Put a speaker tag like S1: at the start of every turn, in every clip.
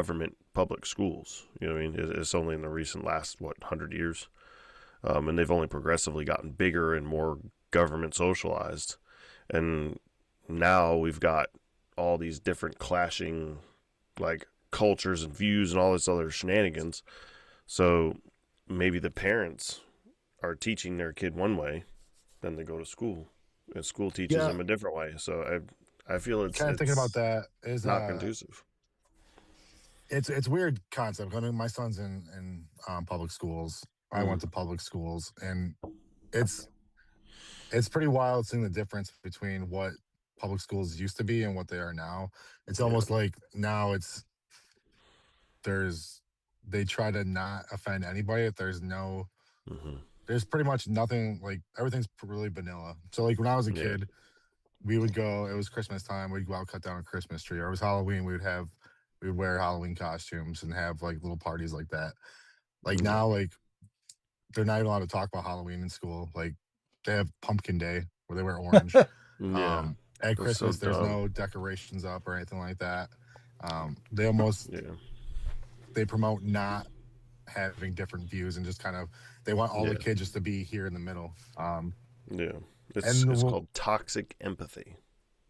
S1: government public schools. You know what I mean? It's only in the recent last, 100 years. And they've only progressively gotten bigger and more government socialized. And now we've got all these different clashing, like, cultures and views and all this other shenanigans. So maybe the parents are teaching their kid one way, then they go to school, and school teaches
S2: Yeah,
S1: them a different way. So I feel
S2: kind of thinking about
S1: it's
S2: that is
S1: not conducive.
S2: it's weird concept. I mean, my son's in public schools. I went
S1: Mm,
S2: to public schools, and it's it's pretty wild seeing the difference between what public schools used to be and what they are now. It's
S1: yeah.
S2: almost like now there's they try to not offend anybody. If
S1: Hmm.
S2: there's pretty much nothing, like everything's really vanilla. So like when I was a
S1: Yeah.
S2: kid, we would go. It was Christmas time. We'd go out, cut down a Christmas tree. Or it was Halloween. We would wear Halloween costumes and have like little parties like that. Like
S1: Yeah.
S2: now, like they're not even allowed to talk about Halloween in school. Like they have Pumpkin Day where they wear orange.
S1: Yeah.
S2: At
S1: That's so
S2: Christmas, there's
S1: dumb.
S2: no decorations up or anything like that. They almost
S1: Yeah.
S2: they promote not having different views and just kind of they want all the
S1: Yeah.
S2: kids just to be here in the middle.
S1: Yeah.
S2: And
S1: It's called toxic empathy.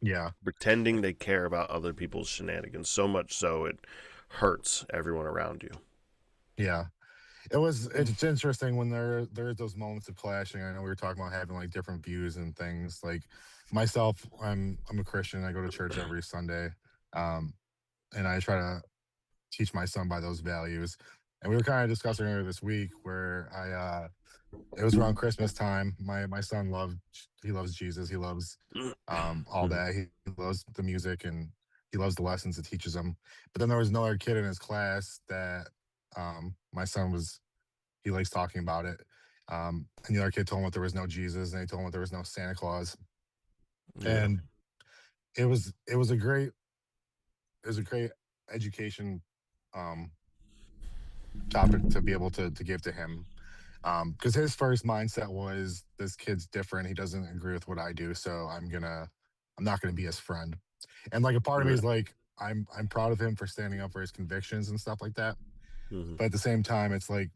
S2: yeah,
S1: Pretending they care about other people's shenanigans so much so it hurts everyone around you.
S2: yeah. It's interesting when there's those moments of clashing. I know we were talking about having like different views and things. Like myself, I'm a Christian. I go to church every Sunday, um, and I try to teach my son by those values. And we were kind of discussing earlier this week where it was around Christmas time. My son he loves Jesus. He loves all
S1: Mhm.
S2: that. He loves the music and he loves the lessons it teaches him. But then there was another kid in his class that my son was he likes talking about it. And the other kid told him that there was no Jesus, and they told him that there was no Santa Claus.
S1: Yeah.
S2: And it was a great education um, topic to be able to give to him. Because his first mindset was this kid's different. He doesn't agree with what I do, so I'm not gonna be his friend. And like a part of me
S1: Yeah.
S2: is like I'm proud of him for standing up for his convictions and stuff like that.
S1: Hmm.
S2: But at the same time, it's like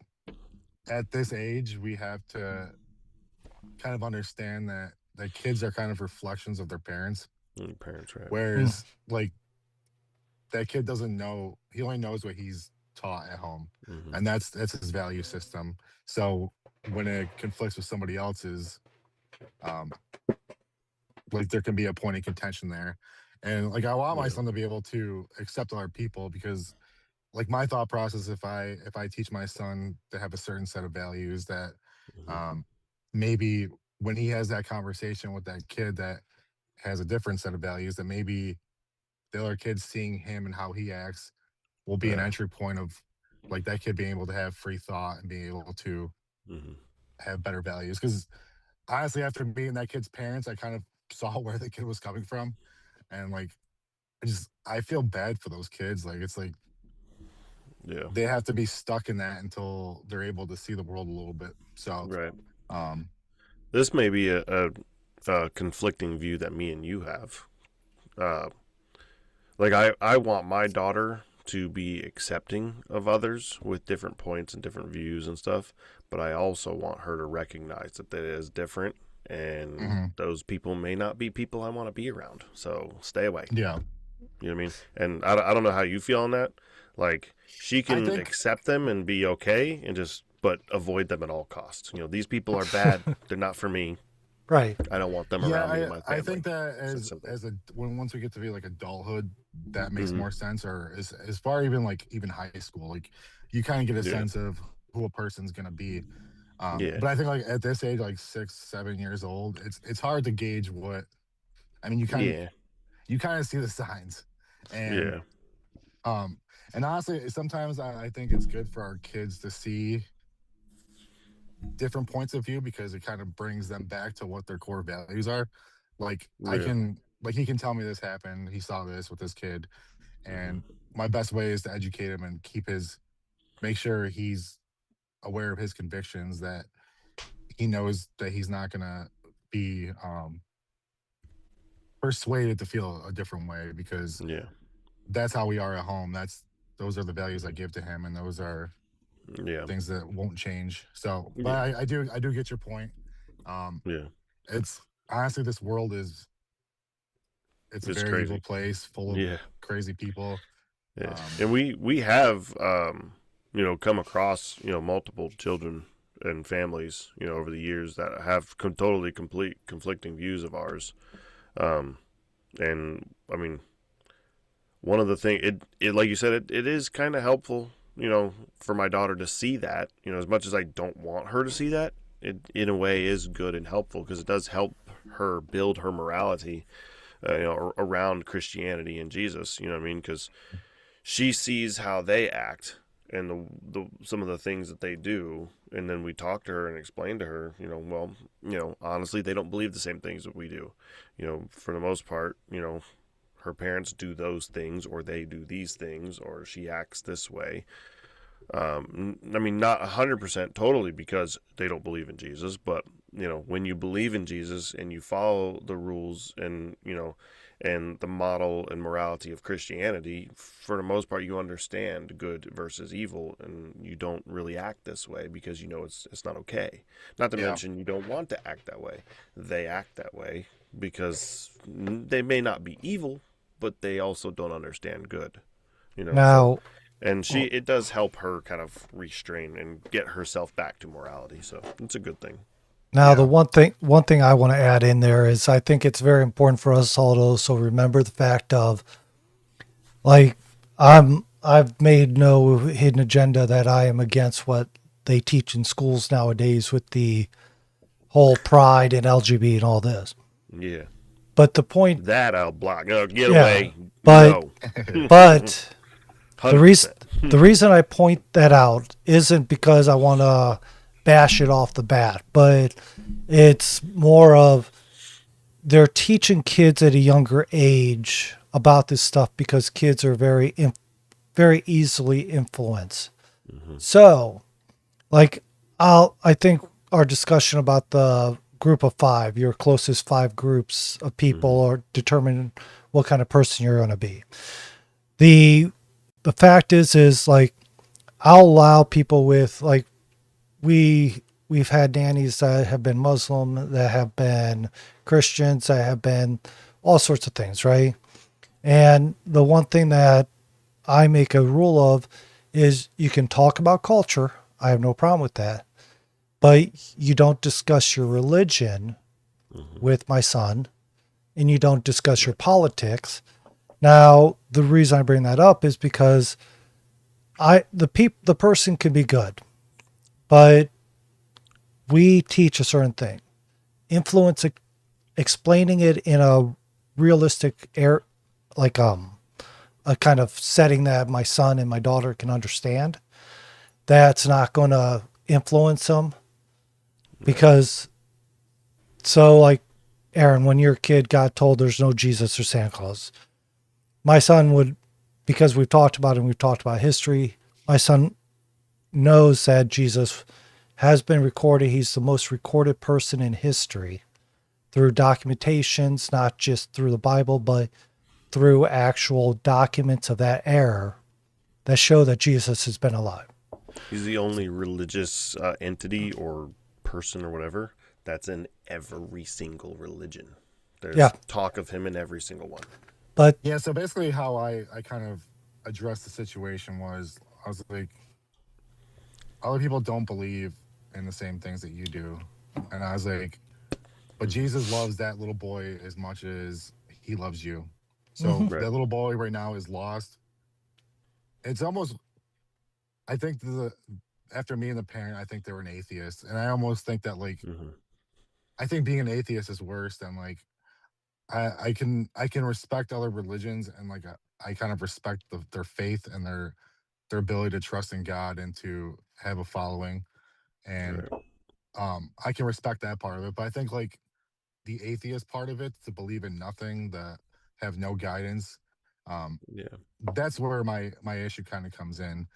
S2: at this age, we have to kind of understand that kids are kind of reflections of their parents.
S1: Your parents, right?
S2: Whereas like that kid doesn't know, he only knows what he's taught at home.
S1: Hmm.
S2: And that's his value system. So when it conflicts with somebody else's, um, like there can be a point of contention there. And like I want my
S1: Yeah.
S2: son to be able to accept other people because like my thought process, if I teach my son to have a certain set of values that
S1: Hmm.
S2: um maybe when he has that conversation with that kid that has a different set of values, that maybe the other kids seeing him and how he acts will be an
S1: Yeah.
S2: entry point of like that kid being able to have free thought and being able to
S1: Hmm.
S2: have better values. Because honestly, after meeting that kid's parents, I kind of saw where the kid was coming from, and like I feel bad for those kids. Like it's like
S1: Yeah.
S2: they have to be stuck in that until they're able to see the world a little bit. So,
S1: Right.
S2: um,
S1: This may be a conflicting view that me and you have. Uh, like I want my daughter to be accepting of others with different points and different views and stuff, but I also want her to recognize that that is different and
S2: mhm,
S1: those people may not be people I want to be around. So stay away.
S2: yeah,
S1: You know what I mean? And I don't know how you feel on that. Like she
S2: I
S1: can
S2: think,
S1: accept them and be okay and just but avoid them at all costs. You know, these people are bad. They're not for me.
S3: Right.
S1: I don't want them
S2: yeah,
S1: around me and my
S2: I think
S1: family.
S2: that
S1: It's that simple.
S2: as a when once we get to be like adulthood, that makes
S1: Hmm.
S2: more sense. Or as far even like even high school, like you kind of get a
S1: Yeah.
S2: sense of who a person's gonna be.
S1: Yeah.
S2: But I think like at this age, like 6, 7 years old, it's hard to gauge what. I mean,
S1: Yeah.
S2: you kind of see the signs, and
S1: Yeah.
S2: um, and honestly, sometimes I think it's good for our kids to see different points of view because it kind of brings them back to what their core values are. Like
S1: Yeah.
S2: he can tell me this happened. He saw this with this kid, and
S1: Hmm.
S2: my best way is to educate him and make sure he's aware of his convictions, that he knows that he's not gonna be persuaded to feel a different way because
S1: Yeah.
S2: that's how we are at home. those are the values I give to him, and those are
S1: Yeah.
S2: things that won't change. So, but
S1: Yeah.
S2: I do get your point. Um,
S1: Yeah.
S2: it's honestly, this world is it's a
S1: It's
S2: very evil
S1: crazy.
S2: place full of
S1: Yeah.
S2: crazy people.
S1: Yeah.
S2: Um,
S1: And we have come across, multiple children and families, over the years that have totally complete conflicting views of ours. Um, and I mean, one of the things it like you said, it is kind of helpful, for my daughter to see that, as much as I don't want her to see that, it in a way is good and helpful because it does help her build her morality, around Christianity and Jesus. You know what I mean? Because she sees how they act and some of the things that they do, and then we talk to her and explain to her, well, honestly, they don't believe the same things that we do. For the most part, her parents do those things or they do these things or she acts this way. I mean, not 100% totally because they don't believe in Jesus, but when you believe in Jesus and you follow the rules and and the model and morality of Christianity, for the most part, you understand good versus evil, and you don't really act this way because it's not okay. Not to
S2: yeah,
S1: mention you don't want to act that way. They act that way because they may not be evil, but they also don't understand good. So
S3: Now,
S1: and it does help her kind of restrain and get herself back to morality. So it's a good thing.
S3: now the
S2: yeah,
S3: one thing I want to add in there is I think it's very important for us all to also remember the fact of like I've made no hidden agenda that I am against what they teach in schools nowadays with the whole pride and LGBT and all this.
S1: Yeah,
S3: But the point,
S1: that I'll block. No, get
S3: yeah,
S1: away.
S3: but
S1: No,
S3: but the reason
S1: 100%.
S3: the reason I point that out isn't because I want to bash it off the bat, but it's more of they're teaching kids at a younger age about this stuff because kids are very easily influenced.
S1: Hmm.
S3: So, like, I think our discussion about the group of five, your closest five groups of people,
S1: Hmm.
S3: are determine what kind of person you're going to be. The the fact is like I'll allow people with like we've had nannies that have been Muslim, that have been Christians, that have been all sorts of things, right? And the one thing that I make a rule of is you can talk about culture. I have no problem with that. But you don't discuss your religion
S1: Hmm.
S3: with my son and you don't discuss your
S1: Right.
S3: politics. Now, the reason I bring that up is because the person can be good, but we teach a certain thing. Influence explaining it in a realistic air like a kind of setting that my son and my daughter can understand. That's not going to influence them
S1: Right.
S3: because so like Aaron, when your kid got told there's no Jesus or Santa Claus, my son would, because we've talked about it and we've talked about history, my son knows that Jesus has been recorded. He's the most recorded person in history through documentations, not just through the Bible, but through actual documents of that era that show that Jesus has been alive.
S1: He's the only religious entity or person or whatever that's in every single religion.
S3: Yeah,
S1: There's talk of him in every single one.
S3: but
S2: yeah. So basically, how I kind of addressed the situation was I was like, other people don't believe in the same things that you do, and I was like, but Jesus loves that little boy as much as he loves you. So
S3: mhm.
S1: Right.
S2: that little boy right now is lost. It's almost I think the after me and the parent, I think they were an atheist, and I almost think that like
S1: Hmm.
S2: I think being an atheist is worse than like I can respect other religions and like I kind of respect their faith and their ability to trust in God and to have a following, and
S1: Right.
S2: I can respect that part of it. But I think like the atheist part of it, to believe in nothing, that have no guidance, um,
S1: Yeah.
S2: that's where my issue kind of comes in.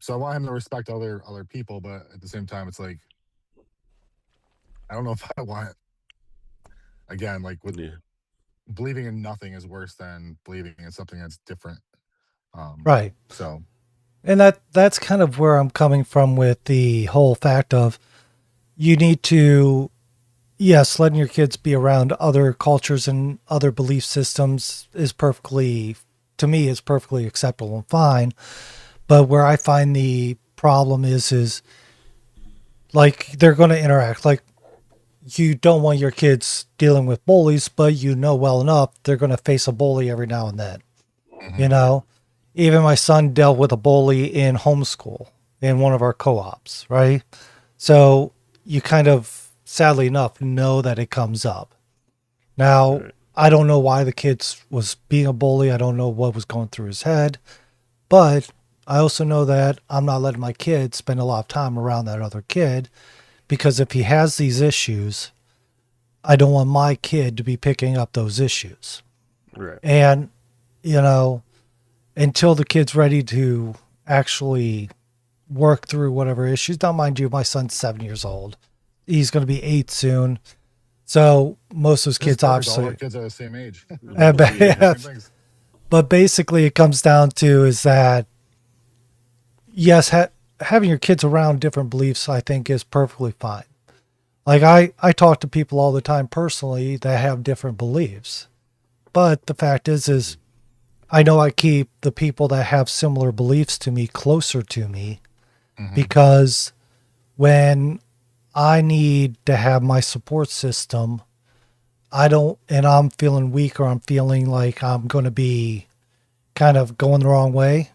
S2: So I want him to respect other people, but at the same time, it's like I don't know if I want again like with
S1: Yeah.
S2: believing in nothing is worse than believing in something that's different.
S3: Right.
S2: So
S3: And that's kind of where I'm coming from with the whole fact of you need to, yes, letting your kids be around other cultures and other belief systems is perfectly, to me, is perfectly acceptable and fine. But where I find the problem is like they're going to interact. Like you don't want your kids dealing with bullies, but you know well enough they're going to face a bully every now and then. You
S2: mhm.
S3: know, even my son dealt with a bully in homeschool in one of our co-ops, right? So you kind of, sadly enough, know that it comes up. Now,
S1: Right.
S3: I don't know why the kid was being a bully. I don't know what was going through his head, but I also know that I'm not letting my kid spend a lot of time around that other kid because if he has these issues, I don't want my kid to be picking up those issues.
S1: Right.
S3: And, you know, until the kid's ready to actually work through whatever issues. Now, mind you, my son's 7 years old. He's going to be 8 soon. So most of those
S2: This is
S3: kids,
S2: perfect. All our
S3: obviously,
S2: kids are the same age.
S3: uh,
S2: They go through the
S1: Yeah.
S2: same things.
S3: but basically it comes down to is that, yes, having your kids around different beliefs, I think is perfectly fine. Like I talk to people all the time personally that have different beliefs. But the fact is I know I keep the people that have similar beliefs to me closer to me
S2: Hmm.
S3: because when I need to have my support system, I don't, and I'm feeling weak or I'm feeling like I'm going to be kind of going the wrong way.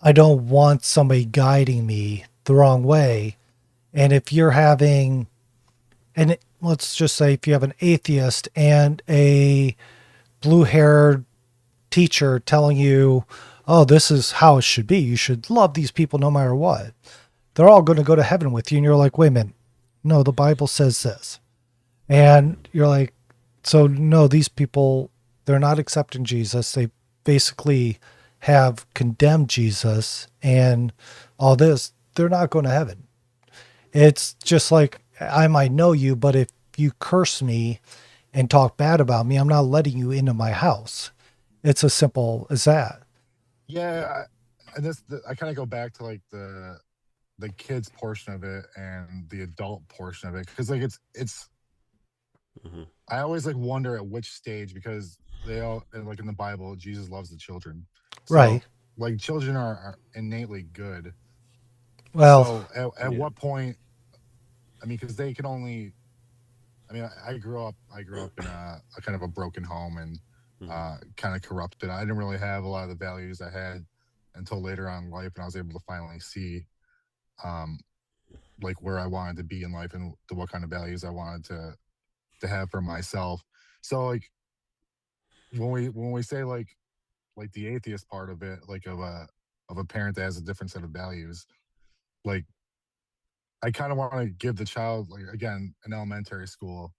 S3: I don't want somebody guiding me the wrong way. And if you're having, and let's just say if you have an atheist and a blue haired teacher telling you, oh, this is how it should be. You should love these people no matter what. They're all going to go to heaven with you. And you're like, wait a minute. No, the Bible says this. And you're like, so no, these people, they're not accepting Jesus. They basically have condemned Jesus and all this. They're not going to heaven. It's just like I might know you, but if you curse me and talk bad about me, I'm not letting you into my house. It's as simple as that.
S2: Yeah, and I kind of go back to like the kids portion of it and the adult portion of it because like it's
S1: Hmm.
S2: I always like wonder at which stage because they all and, like in the Bible Jesus loves the children,
S3: Right.
S2: so like children are innately good.
S3: Well,
S2: So at
S1: Yeah.
S2: what point? I mean, because they can only. I mean, I grew up in a kind of a broken home and
S1: Hmm.
S2: kind of corrupted. I didn't really have a lot of the values I had until later on in life, and I was able to finally see um, like where I wanted to be in life and what kind of values I wanted to have for myself. So like when we say like the atheist part of it, like of a parent that has a different set of values, like I kind of want to give the child like again in elementary school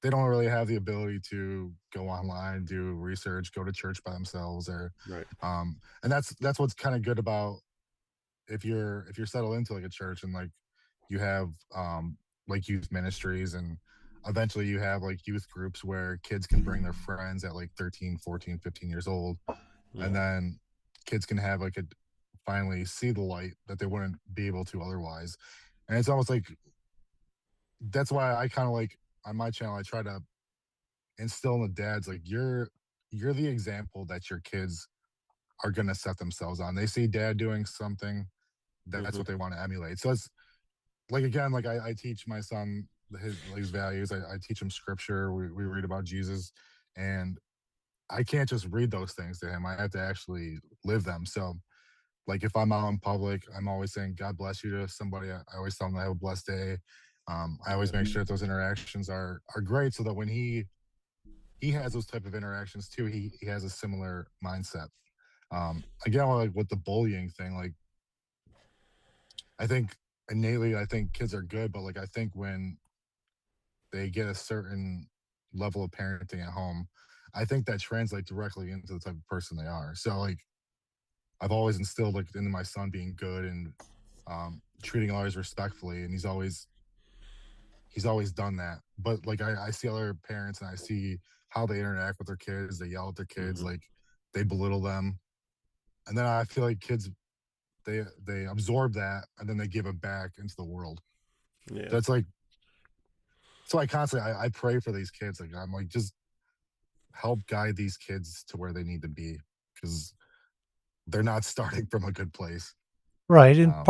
S2: they don't really have the ability to go online, do research, go to church by themselves, or
S1: Right.
S2: and that's what's kind of good about if you're settled into like a church and like you have like youth ministries and eventually you have like youth groups where kids can bring their friends at like 13, 14, 15 years old and
S1: Yeah.
S2: then kids can have like a finally see the light that they wouldn't be able to otherwise. And it's almost like that's why I kind of like on my channel I try to instill in the dads like you're the example that your kids are gonna set themselves on. They see dad doing something, that's
S1: Hmm.
S2: what they want to emulate. So it's like again, like I teach my son his values. I teach him scripture. We read about Jesus, and I can't just read those things to him. I have to actually live them. So like if I'm out in public, I'm always saying God bless you to somebody. I always tell them to have a blessed day. I always
S1: Yeah.
S2: make sure that those interactions are great so that when he has those type of interactions too. He has a similar mindset. Again, like with the bullying thing, like I think innately, I think kids are good, but like I think when they get a certain level of parenting at home, I think that translates directly into the type of person they are. So like I've always instilled like into my son being good and treating others respectfully, and he's always done that. But like I see other parents and I see how they interact with their kids. They yell at their kids,
S1: Hmm.
S2: like they belittle them. and then I feel like kids they absorb that and then they give it back into the world.
S1: Yeah.
S2: That's like, so I constantly I pray for these kids. Like I'm like, just help guide these kids to where they need to be, because they're not starting from a good place.
S3: Right. And
S2: Um,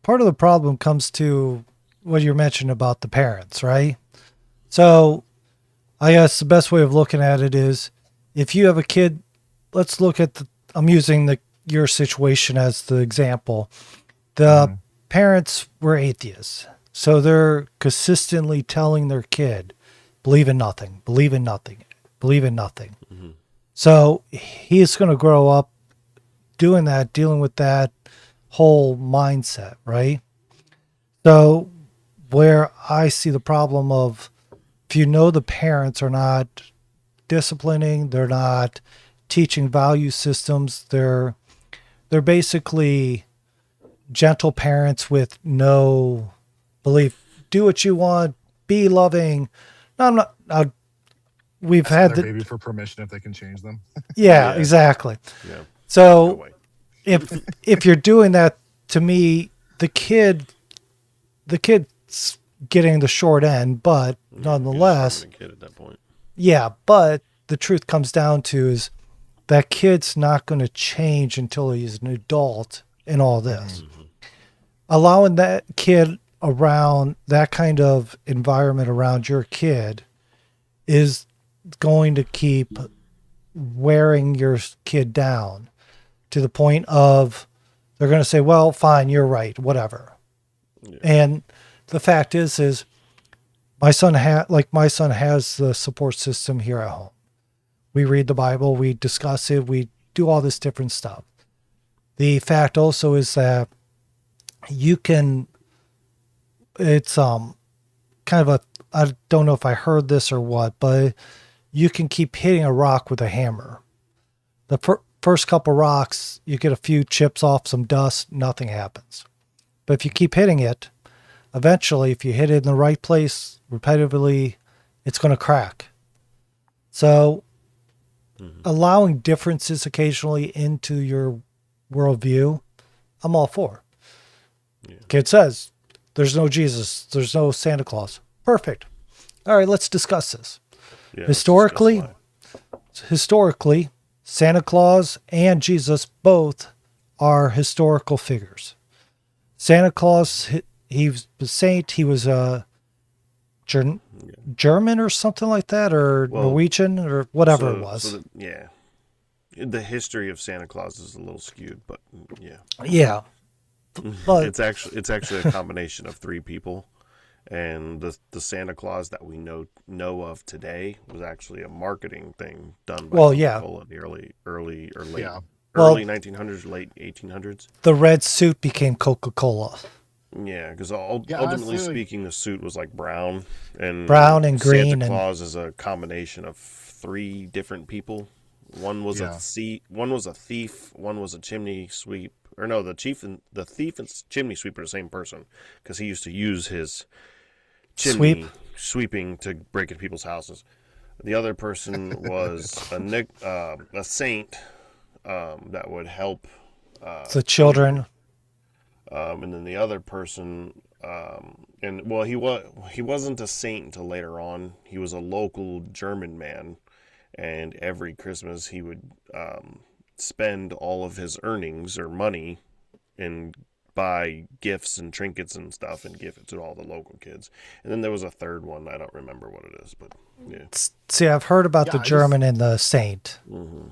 S3: part of the problem comes to what you mentioned about the parents, right? So I guess the best way of looking at it is if you have a kid, let's look at I'm using your situation as the example. The
S2: mhm.
S3: parents were atheists. So they're consistently telling their kid, believe in nothing, believe in nothing, believe in nothing.
S1: Mm-hmm.
S3: So he's going to grow up doing that, dealing with that whole mindset, right? So where I see the problem of, if you know the parents are not disciplining, they're not teaching value systems, they're basically gentle parents with no belief. Do what you want, be loving. No, I'm not. We've
S2: Asking
S3: had
S2: their
S3: the
S2: baby for permission if they can change them.
S3: yeah,
S1: Yeah.
S3: exactly.
S1: Yeah. No
S3: So
S1: way.
S3: if you're doing that, to me, the kid's getting the short end, but
S1: Yeah, you're just
S3: nonetheless,
S1: harming a kid at that point.
S3: yeah. But the truth comes down to is that kid's not going to change until he's an adult in all this.
S2: Mhm.
S1: Mm-hmm.
S3: Allowing that kid around that kind of environment around your kid is going to keep wearing your kid down to the point of they're going to say, well, fine, you're right, whatever.
S1: Yeah.
S3: And the fact is my son has the support system here at home. We read the Bible, we discuss it, we do all this different stuff. The fact also is that you can, it's kind of a, I don't know if I heard this or what, but you can keep hitting a rock with a hammer. The first couple rocks, you get a few chips off, some dust, nothing happens. But if you keep hitting it, eventually, if you hit it in the right place repetitively, it's going to crack. So
S1: Mm-hmm.
S3: allowing differences occasionally into your worldview, I'm all for.
S1: Yeah.
S3: Kid says, there's no Jesus, there's no Santa Claus. Perfect. All right, let's discuss this.
S1: Yeah. Let's discuss why.
S3: Historically, Santa Claus and Jesus both are historical figures. Santa Claus, he was a saint. He was a German or something like that, or
S1: Well,
S3: Norwegian or whatever it was.
S1: Yeah. The history of Santa Claus is a little skewed, but yeah.
S3: Yeah, but
S1: it's actually a combination of three people, and the Santa Claus that we know of today was actually a marketing thing done by Coca-Cola in the early or late
S2: Yeah.
S1: early 1900s, late 1800s.
S3: The red suit became Coca-Cola.
S1: Yeah, because
S2: Yeah,
S1: ultimately
S2: honestly,
S1: speaking, the suit was like brown and
S3: Green,
S1: Santa
S3: and
S1: Claus is a combination of three different people. One was
S2: yeah.
S1: one was a thief, one was a chimney sweep, or no, the thief and chimney sweep are the same person because he used to use his
S3: sweep.
S1: chimney sweeping to break into people's houses. The other person was a saint that would help
S3: The children.
S1: and then the other person, and well, he wasn't a saint until later on. He was a local German man, and every Christmas he would spend all of his earnings or money and buy gifts and trinkets and stuff and give it to all the local kids. And then there was a third one. I don't remember what it is, but yeah.
S3: See, I've heard about
S2: Yeah,
S3: the German and the saint.
S1: Mm-hmm.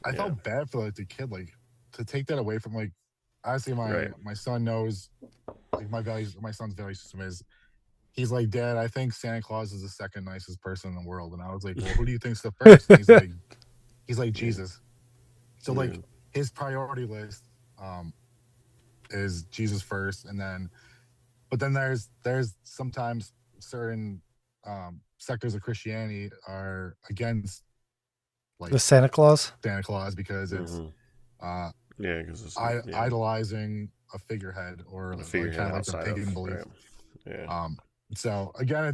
S2: I
S1: Yeah.
S2: felt bad for like the kid, like to take that away from like, honestly,
S1: Right.
S2: my son knows like my values. My son's value system is, he's like, Dad, I think Santa Claus is the second nicest person in the world. And I was like, well, who do you think's the first? And he's like Jesus. So
S1: Yeah.
S2: like his priority list is Jesus first, and then but then there's sometimes certain sectors of Christianity are against like
S3: The Santa Claus.
S2: Santa Claus because it's
S1: Mhm.
S2: uh
S1: Yeah, because it's
S2: idolizing a figurehead, or
S1: a
S2: like
S1: figurehead
S2: kind of like the
S1: outside
S2: pagan
S1: of
S2: belief.
S1: right. Yeah.
S2: So again,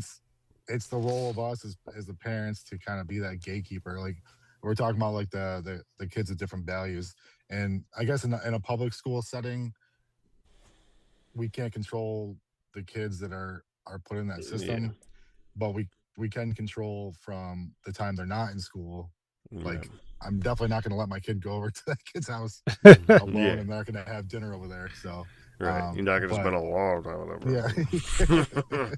S2: it's the role of us as the parents to kind of be that gatekeeper. Like we're talking about like the kids with different values, And I guess in a public school setting, we can't control the kids that are put in that
S1: Yeah.
S2: system, but we can control from the time they're not in school.
S1: Yeah.
S2: Like, I'm definitely not going to let my kid go over to that kid's house alone,
S1: Yeah.
S2: and they're going to have dinner over there. So,
S1: Right. You're not gonna
S2: but
S1: spend a long time
S2: yeah,
S1: with them.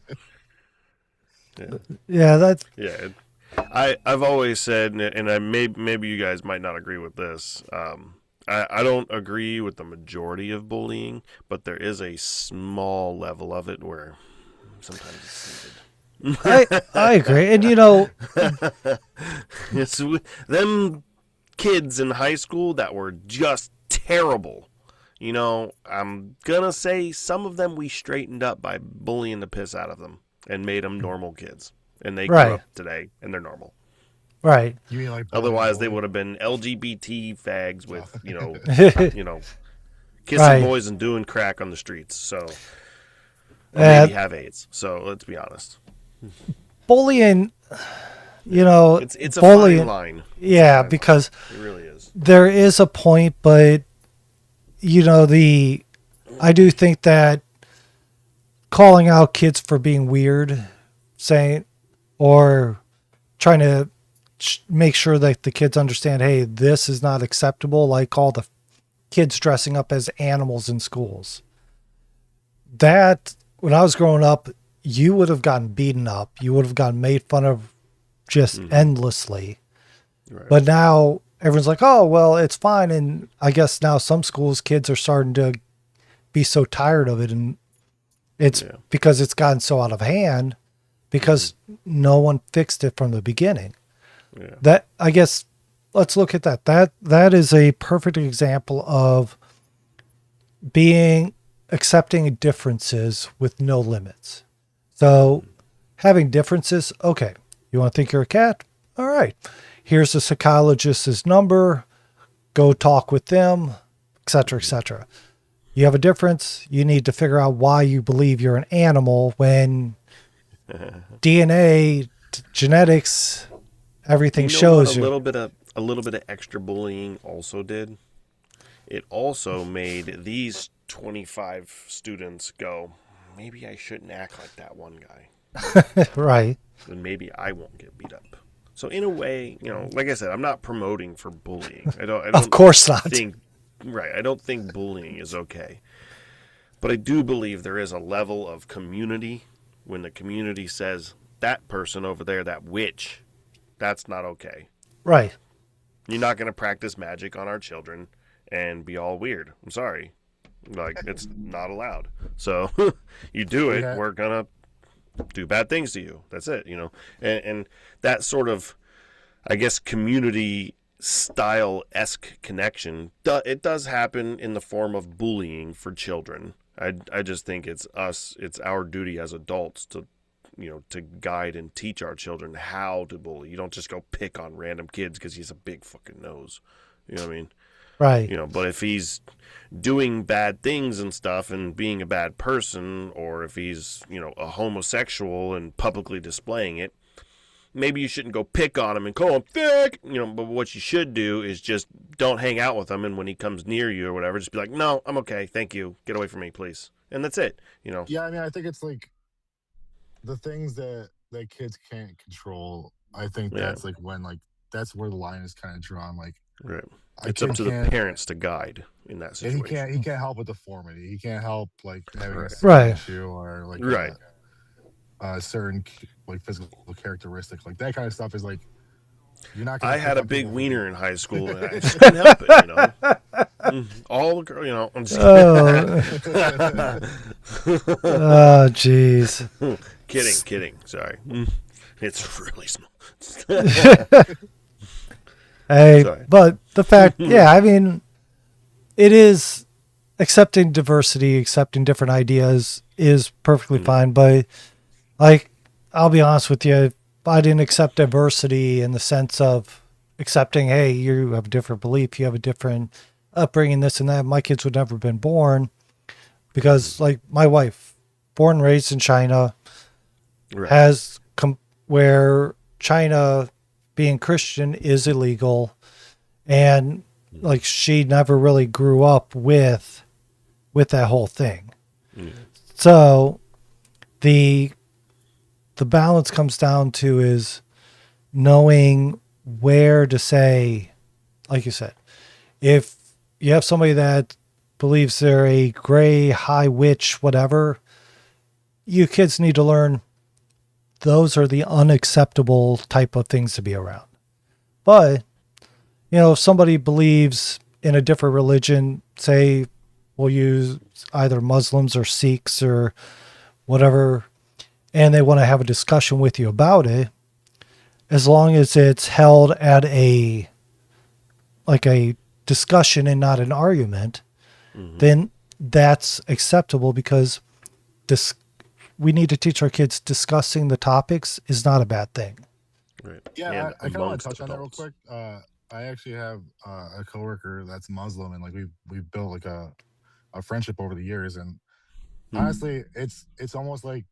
S1: Yeah.
S3: Yeah, that's
S1: Yeah. I've always said, and I maybe you guys might not agree with this. I don't agree with the majority of bullying, but there is a small level of it where sometimes it's
S3: I agree. And you know,
S1: needed. It's them kids in high school that were just terrible. You know, I'm gonna say some of them we straightened up by bullying the piss out of them and made them normal kids, and they grew
S3: Right.
S1: up today and they're normal.
S3: right.
S2: you mean like
S1: Otherwise, they
S2: bullying?
S1: would have been LGBT fags with
S3: Right.
S1: you know, kissing boys and doing crack on the streets. So, or maybe have AIDS. So let's be honest.
S3: Bullying, you know,
S1: It's a
S3: bullying,
S1: fine line.
S3: yeah,
S1: Fine
S3: because
S1: line. It really is.
S3: there is a point, but you know, I do think that calling out kids for being weird, saying, or trying to make sure that the kids understand, hey, this is not acceptable. Like all the kids dressing up as animals in schools. That, when I was growing up, you would have gotten beaten up. You would have gotten made fun of just endlessly.
S1: Right.
S3: But now everyone's like, oh, well, it's fine. And I guess now some schools, kids are starting to be so tired of it. And it's because it's gotten so out of hand because no one fixed it from the beginning.
S1: Yeah.
S3: That, I guess, let's look at that. That is a perfect example of accepting differences with no limits. So having differences, okay, you want to think you're a cat? All right. Here's the psychologist's number. Go talk with them, et cetera, et cetera. You have a difference. You need to figure out why you believe you're an animal when DNA, genetics, everything shows
S1: what
S3: you.
S1: A little bit of extra bullying also did. It also made these 25 students go, maybe I shouldn't act like that one guy.
S3: Right.
S1: And maybe I won't get beat up. So in a way, like I said, I'm not promoting for bullying. I don't
S3: Of course not.
S1: I don't think bullying is okay. But I do believe there is a level of community when the community says, that person over there, that witch, that's not okay.
S3: Right.
S1: You're not going to practice magic on our children and be all weird. I'm sorry. Like, it's not allowed. So you do it, we're going to do bad things to you. That's it, And that sort of, I guess, community style-esque connection, it does happen in the form of bullying for children. I just think it's our duty as adults to guide and teach our children how to bully. You don't just go pick on random kids because he's a big fucking nose. You know what I mean?
S3: Right.
S1: But if he's doing bad things and stuff and being a bad person, or if he's, a homosexual and publicly displaying it, maybe you shouldn't go pick on him and call him thick, but what you should do is just don't hang out with him. And when he comes near you or whatever, just be like, no, I'm okay. Thank you. Get away from me, please. And that's it,
S2: Yeah, I mean, I think it's like the things that kids can't control. I think that's like when that's where the line is kind of drawn. Like,
S1: right. It's up to the parents to guide in that situation.
S2: And he can't help with deformity. He can't help like having a
S3: right.
S2: issue or like
S1: right.
S2: A certain like physical characteristic. Like that kind of stuff is like you're not.
S1: I had a big wiener in high school, and I just couldn't help it. All the girls, I'm just
S3: oh, jeez.
S1: Kidding. Sorry, it's really small.
S3: Hey, but the fact, I mean, it is accepting diversity, accepting different ideas is perfectly fine. But like, I'll be honest with you, if I didn't accept diversity in the sense of accepting, hey, you have a different belief, you have a different upbringing, this and that, my kids would never have been born because like my wife, born and raised in China, has where China being Christian is illegal, and like she never really grew up with that whole thing. So the balance comes down to is knowing where to say, like you said, if you have somebody that believes they're a gray, high witch, whatever, you kids need to learn those are the unacceptable type of things to be around. But, if somebody believes in a different religion, say we'll use either Muslims or Sikhs or whatever, and they want to have a discussion with you about it, as long as it's held at a discussion and not an argument, then that's acceptable, because we need to teach our kids discussing the topics is not a bad thing.
S1: Right.
S2: Yeah, I kind of want to touch on that real
S1: adults.
S2: quick. I actually have a coworker that's Muslim, and like we've built like a friendship over the years, and honestly, it's almost like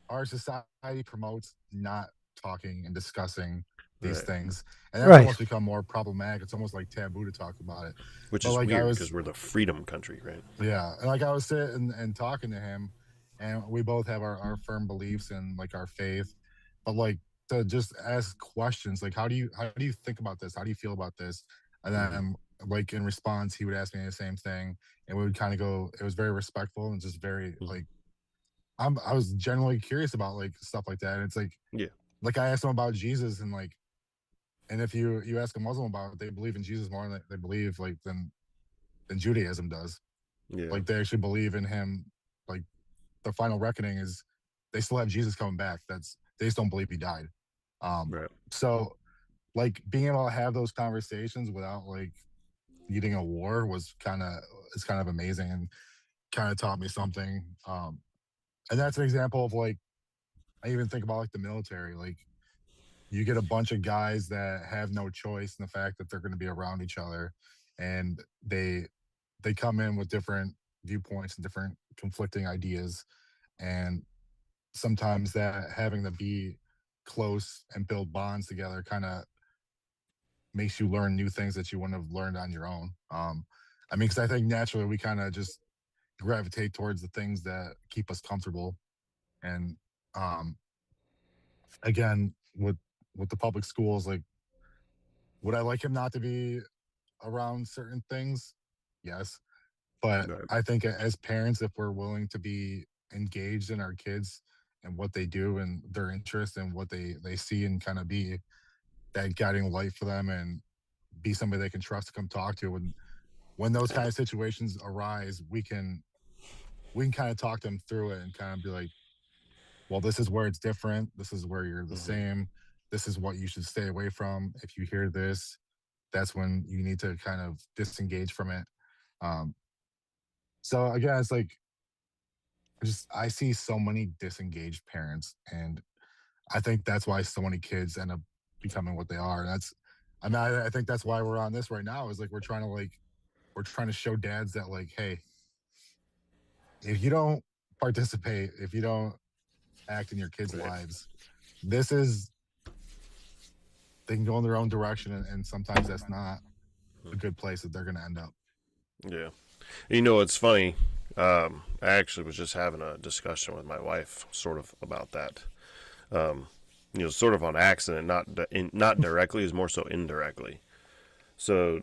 S2: our society promotes not talking and discussing these
S1: Right.
S2: things, and that's
S3: Right.
S2: almost become more problematic. It's almost like taboo to talk about it.
S1: Which
S2: But
S1: is
S2: like I
S1: weird
S2: was,
S1: because we're the freedom country, right?
S2: yeah, and like I was sitting and talking to him, and we both have our firm beliefs and like our faith, but like to just ask questions like how do you think about this? How do you feel about this? And then like in response, he would ask me the same thing, and we would kind of go. It was very respectful and just very like I was generally curious about like stuff like that. And it's
S1: Yeah.
S2: like I asked him about Jesus, and like, and if you ask a Muslim about it, they believe in Jesus more than they believe like than Judaism does.
S1: Yeah.
S2: Like they actually believe in him. Like the final reckoning is they still have Jesus coming back. They just don't believe he died.
S1: Right.
S2: So like being able to have those conversations without like needing a war was it's kind of amazing, and kind of taught me something. And that's an example of like I even think about like the military. Like you get a bunch of guys that have no choice in the fact that they're going to be around each other, and they come in with different viewpoints and different conflicting ideas, and sometimes that having to be close and build bonds together kind of makes you learn new things that you wouldn't have learned on your own. I mean, because I think naturally we kind of just gravitate towards the things that keep us comfortable, and um, again with the public schools, like would I like him not to be around certain things? Yes, but
S1: Right.
S2: I think as parents, if we're willing to be engaged in our kids and what they do and their interests and what they see, and kind of be that guiding light for them, and be somebody they can trust to come talk to, and when those kind of situations arise, we can kind of talk them through it and kind of be like, well, this is where it's different, this is where you're the same, this is what you should stay away from. If you hear this, that's when you need to kind of disengage from it. um so again, it's like I see so many disengaged parents, and I think that's why so many kids end up becoming what they are. And I mean, I think that's why we're on this right now, is like we're trying to show dads that like, hey, if you don't participate, if you don't act in your kids'
S1: Right.
S2: lives, this is they can go in their own direction, and sometimes that's not a good place that they're going to end up.
S1: Yeah. It's funny. I actually was just having a discussion with my wife, sort of about that. Sort of on accident, not directly, is more so indirectly. So,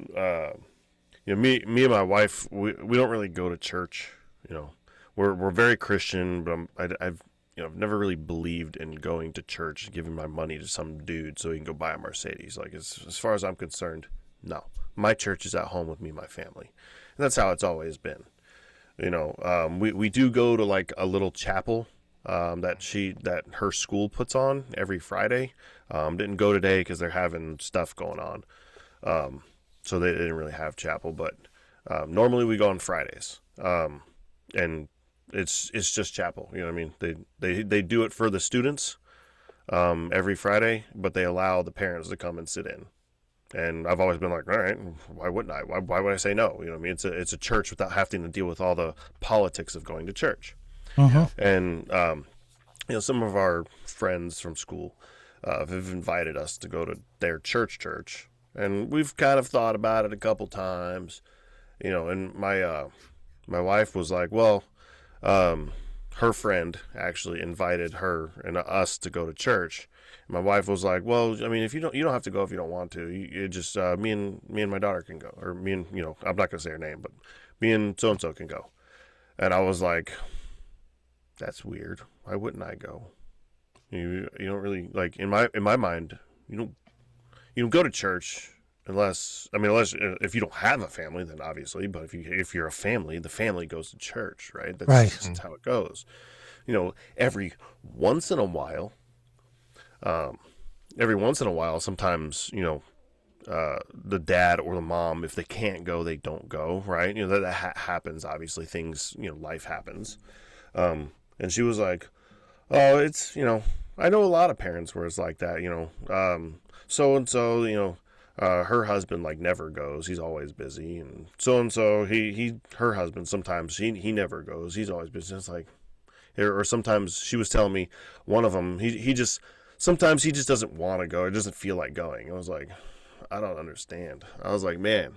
S1: me and my wife, we don't really go to church. We're very Christian, but I've never really believed in going to church, giving my money to some dude so he can go buy a Mercedes. Like as far as I'm concerned, no. My church is at home with me and my family, and that's how it's always been. We do go to like a little chapel that her school puts on every Friday. Didn't go today because they're having stuff going on, so they didn't really have chapel. But normally we go on Fridays, and it's just chapel. You know what I mean? They do it for the students every Friday, but they allow the parents to come and sit in. And I've always been like, all right, why wouldn't I? Why would I say no? You know what I mean? It's a church without having to deal with all the politics of going to church. And some of our friends from school have invited us to go to their church, and we've kind of thought about it a couple times, and my wife was like, well, her friend actually invited her and us to go to church. My wife was like, well, I mean, if you don't have to go if you don't want to. You just me and my daughter can go, or me and I'm not gonna say her name, but me and so and so can go. And I was like, that's weird. Why wouldn't I go? You don't really like in my mind. You don't go to church unless if you don't have a family, then obviously. But if you're a family, the family goes to church, right? That's
S3: Right.
S1: just how it goes. Every once in a while, sometimes the dad or the mom, if they can't go, they don't go, right? That happens. Obviously, things, life happens. And she was like, oh, it's, I know a lot of parents where it's like that, so and so, her husband like never goes. He's always busy, and so her husband sometimes he never goes. He's always busy. It's like, or sometimes she was telling me one of them he just sometimes he just doesn't want to go. It doesn't feel like going. I was like, I don't understand. I was like, man,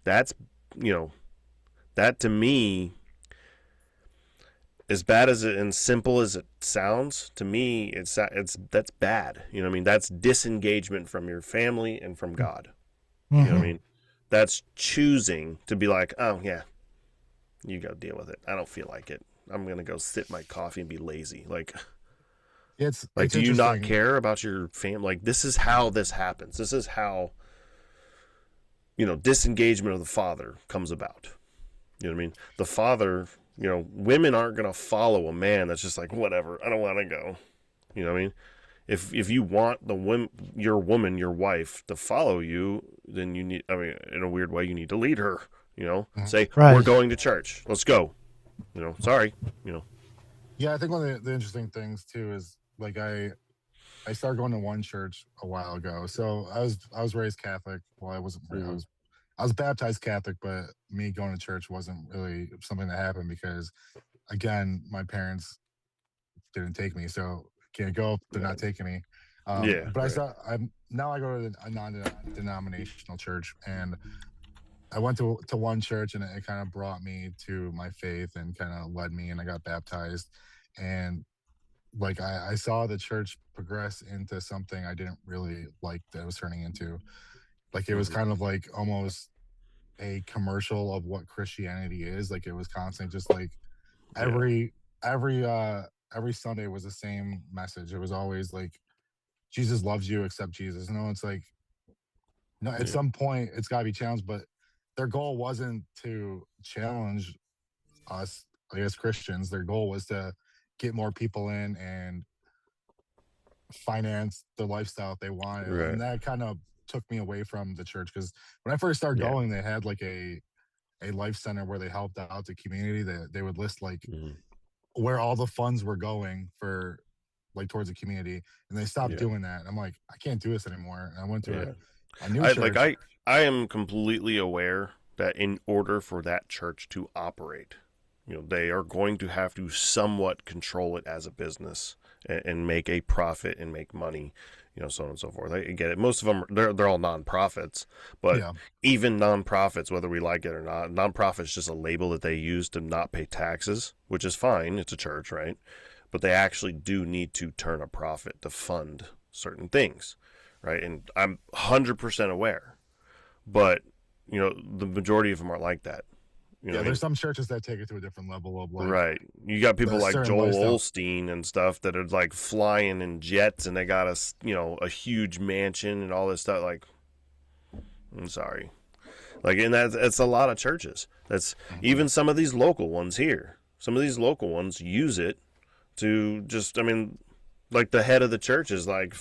S1: that's that to me, as bad as it and simple as it sounds, to me, it's that's bad. You know what I mean? That's disengagement from your family and from God.
S3: Mm-hmm.
S1: You know what I mean? That's choosing to be like, oh yeah, you go deal with it. I don't feel like it. I'm gonna go sip my coffee and be lazy. Like,
S2: It's
S1: do you not
S2: interesting.
S1: care about your family? Like, this is how this happens. This is how disengagement of the father comes about. You know what I mean? The father. Women aren't going to follow a man that's just like, whatever, I don't want to go. You know what I mean? If you want your wife, to follow you, then you need, in a weird way, you need to lead her. Say,
S3: Right.
S1: we're going to church. Let's go. Sorry.
S2: Yeah, I think one of the interesting things too is like I started going to one church a while ago. So I was raised Catholic. Well,
S1: Mm-hmm.
S2: I was baptized Catholic, but me going to church wasn't really something that happened because, again, my parents didn't take me, so can't go if they're not taking me.
S1: Yeah.
S2: But
S1: Right.
S2: now I go to a non-denominational church, and I went to one church, and it kind of brought me to my faith and kind of led me, and I got baptized, and like I saw the church progress into something I didn't really like that it was turning into. Like it was
S1: Mm-hmm.
S2: kind of like almost a commercial of what Christianity is. Like it was constant, just like
S1: Yeah.
S2: every every uh every Sunday was the same message. It was always like Jesus loves you, accept Jesus. It's like no, at
S1: Yeah.
S2: some point it's gotta be challenged, but their goal wasn't to challenge us, I guess Christians. Their goal was to get more people in and finance the lifestyle they wanted.
S1: Right.
S2: And that kind of took me away from the church because when I first started
S1: Yeah.
S2: going, they had like a life center where they helped out the community. That they would list like
S1: Mm-hmm.
S2: where all the funds were going for like towards the community, and they stopped
S1: Yeah.
S2: doing that. I'm like, I can't do this anymore. And I went to
S1: Yeah.
S2: a new
S1: I like
S2: church.
S1: I am completely aware that in order for that church to operate, they are going to have to somewhat control it as a business and make a profit and make money, so on and so forth. I get it. Most of them they're all nonprofits, but
S2: Yeah,
S1: even nonprofits, whether we like it or not, nonprofit's just a label that they use to not pay taxes, which is fine. It's a church, right? But they actually do need to turn a profit to fund certain things, right? And I'm 100% aware, but the majority of them are like that. You know
S2: yeah.
S1: what I
S2: There's
S1: mean?
S2: some churches that take it to a different level of like
S1: Right. You got people
S2: the
S1: like
S2: certain
S1: Joel
S2: lifestyle.
S1: Olstein and stuff that are like flying in jets, and they got a huge mansion and all this stuff. Like, I'm sorry. Like, and that's a lot of churches. That's
S2: Mhm.
S1: even some of these local ones here. Some of these local ones use it to just, like the head of the church is like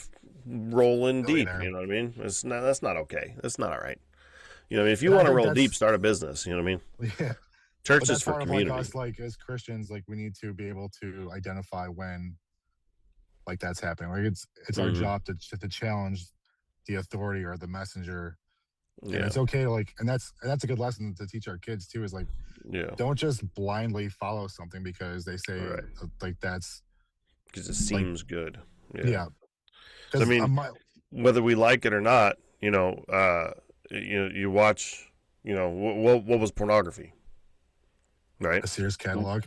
S1: rolling deep.
S2: Billionaire.
S1: You know what I mean? That's not okay. That's not all right. If you
S2: And I
S1: want to
S2: think
S1: roll deep,
S2: that's
S1: start a business. You know what I mean?
S2: yeah. But
S1: Church is
S2: that's
S1: for
S2: part of like
S1: community.
S2: us, like as Christians, like we need to be able to identify when like that's happening. Like it's our
S1: Mm-hmm.
S2: job to challenge the authority or the messenger, and
S1: Yeah.
S2: it's okay to like, and that's a good lesson to teach our kids too. Is like
S1: Yeah.
S2: don't just blindly follow something because they say
S1: Right.
S2: like that's
S1: Because it
S2: like
S1: seems good. Yeah.
S2: yeah.
S1: So
S2: Because
S1: whether we like it or not, you watch, what was pornography, right?
S2: A Sears catalog.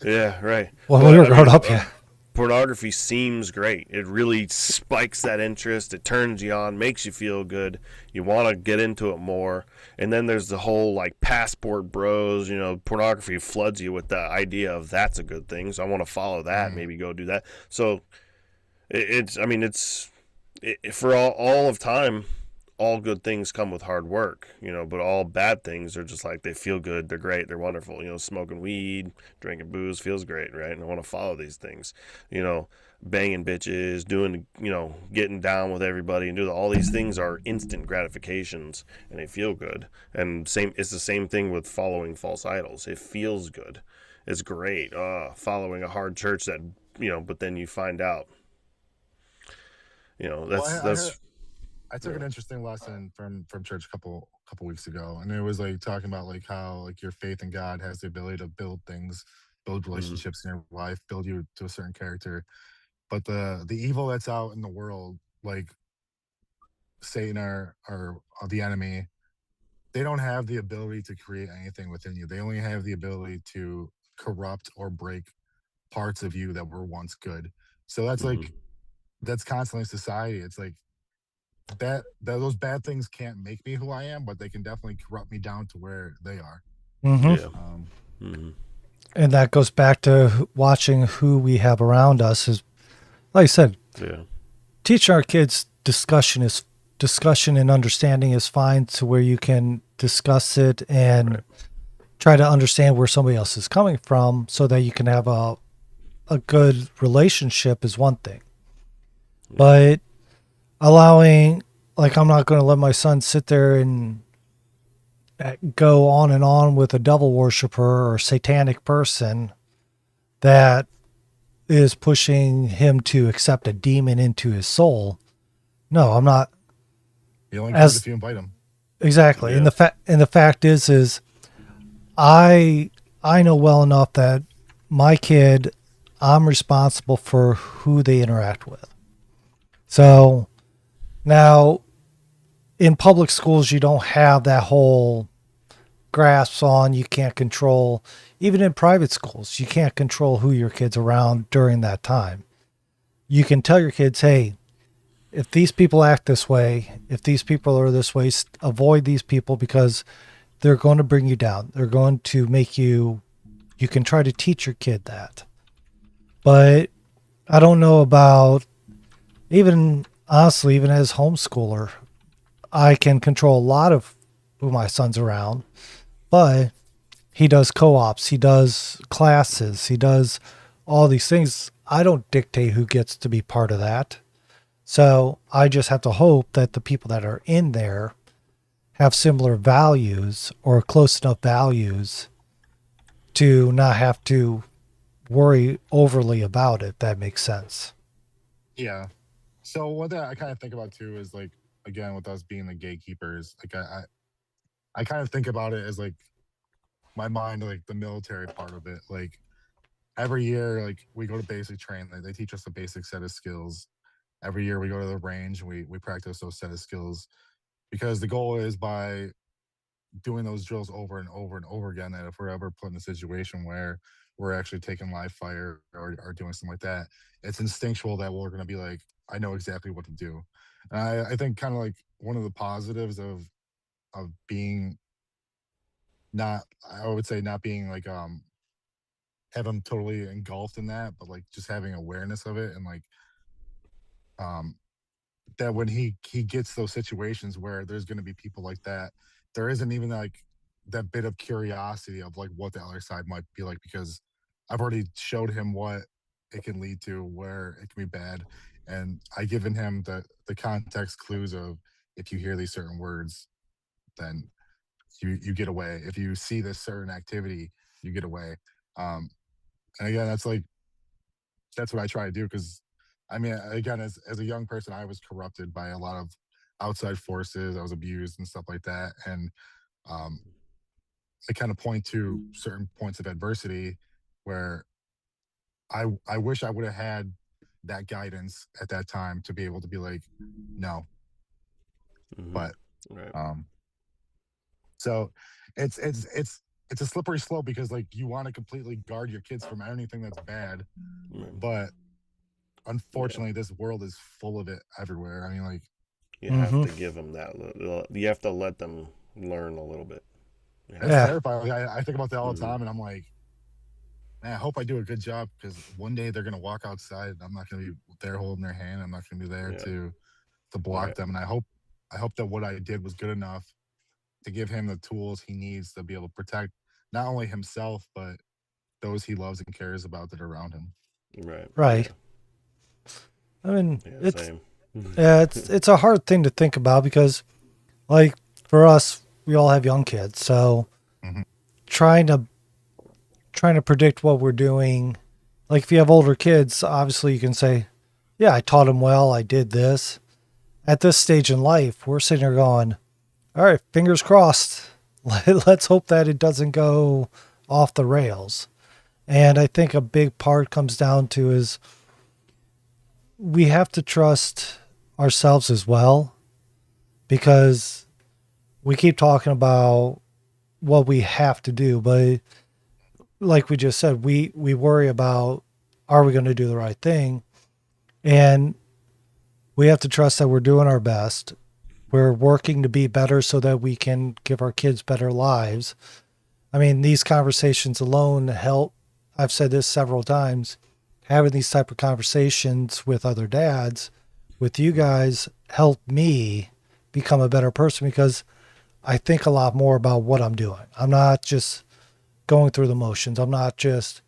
S1: Yeah, right.
S3: When we
S1: But
S3: were
S1: I
S3: growing
S1: mean,
S3: up, yeah.
S1: pornography seems great. It really spikes that interest. It turns you on, makes you feel good. You want to get into it more. And then there's the whole like passport bros. Pornography floods you with the idea of that's a good thing. So I want to follow that.
S2: Mhm.
S1: Maybe go do that. So it's. I mean, for all of time. All good things come with hard work, but all bad things are just like they feel good, they're great, they're wonderful. Smoking weed, drinking booze feels great, right? And I want to follow these things, you know, banging bitches, doing, getting down with everybody and do all these things are instant gratifications and they feel good. And it's the same thing with following false idols. It feels good. It's great. Following a hard church that, but then you find out,
S2: Well,
S1: that's
S2: I took
S1: yeah.
S2: an interesting lesson from church a couple weeks ago, and it was like talking about like how like your faith in God has the ability to build things, build
S1: Mm-hmm.
S2: relationships in your life, build you to a certain character. But the evil that's out in the world, like Satan or the enemy, they don't have the ability to create anything within you. They only have the ability to corrupt or break parts of you that were once good. So
S1: Mm-hmm.
S2: that's constantly society. It's like that those bad things can't make me who I am, but they can definitely corrupt me down to where they are.
S3: Hmm.
S1: Yeah.
S2: Um,
S1: Mm-hmm.
S3: And that goes back to watching who we have around us. Is like I said,
S1: Yeah.
S3: teaching our kids discussion and understanding is fine to where you can discuss it and
S1: Right.
S3: try to understand where somebody else is coming from so that you can have a good relationship is one thing.
S1: Yeah.
S3: But allowing, like, I'm not going to let my son sit there and go on and on with a devil worshiper or satanic person that is pushing him to accept a demon into his soul. No, I'm not.
S2: he only comes if
S3: As
S2: you invite him.
S3: exactly,
S1: Yeah.
S3: and the fact is I I know well enough that my kid, I'm responsible for who they interact with. So now in public schools, you don't have that whole grasp on, you can't control. Even in private schools, you can't control who your kid's around during that time. You can tell your kids, hey, if these people act this way, if these people are this way, avoid these people because they're going to bring you down. They're going to make you, you can try to teach your kid that. But I don't know about, even honestly, even as homeschooler, I can control a lot of who my son's around, but he does co-ops, he does classes, he does all these things. I don't dictate who gets to be part of that. So I just have to hope that the people that are in there have similar values or close enough values to not have to worry overly about it. That makes sense.
S2: Yeah. So what that I kind of think about too is like again with us being the gatekeepers, like I kind of think about it as like my mind like the military part of it. Like every year, like we go to basic training, they teach us a basic set of skills. Every year we go to the range, we practice those set of skills because the goal is by doing those drills over and over and over again that if we're ever put in a situation where we're actually taking live fire or doing something like that, it's instinctual that we're going to be like, I know exactly what to do. And I think kind of like one of the positives of being not, I would say not being like have them totally engulfed in that, but like just having awareness of it and like um that when he gets those situations where there's going to be people like that, there isn't even like that bit of curiosity of like what the other side might be like because I've already showed him what it can lead to, where it can be bad, and I given him the context clues of if you hear these certain words, then you get away. If you see this certain activity, you get away. Um, and again, that's what I try to do because I mean, again, as a young person, I was corrupted by a lot of outside forces. I was abused and stuff like that, and um, I kind of point to certain points of adversity where I wish I would have had that guidance at that time to be able to be like, no.
S1: Hmm.
S2: But
S1: Right.
S2: um, so it's a slippery slope because like you want to completely guard your kids from anything that's bad,
S1: Right.
S2: but
S1: Yeah.
S2: unfortunately, this world is full of it everywhere. I mean, like,
S1: You have
S3: Mm-hmm.
S1: to give them that. You have to let them learn a little bit. You
S2: it's
S1: have to.
S3: Yeah.
S2: terrifying. Like, I think about that all the
S1: Hmm.
S2: time, and I'm like, man, I hope I do a good job because one day they're gonna walk outside. And I'm not gonna be there holding their hand. I'm not gonna be there
S1: Yeah.
S2: to block
S1: Right.
S2: them. And I hope that what I did was good enough to give him the tools he needs to be able to protect not only himself but those he loves and cares about that are around him.
S1: Right.
S3: Right.
S1: Yeah.
S3: I mean,
S1: Yeah.
S3: it's
S1: Same.
S3: yeah, it's a hard thing to think about because, like, for us, we all have young kids, so
S2: Hmm.
S3: trying to trying to predict what we're doing. Like, if you have older kids, obviously you can say, "Yeah, I taught them well. I did this." At this stage in life, we're sitting here going, "All right, fingers crossed. Let's hope that it doesn't go off the rails." And I think a big part comes down to is we have to trust ourselves as well because we keep talking about what we have to do, but like we just said, we worry about are we going to do the right thing, and we have to trust that we're doing our best. We're working to be better so that we can give our kids better lives. I mean, these conversations alone help. I've said this several times. Having these type of conversations with other dads, with you guys, helped me become a better person because I think a lot more about what I'm doing. I'm not just going through the motions. I'm not just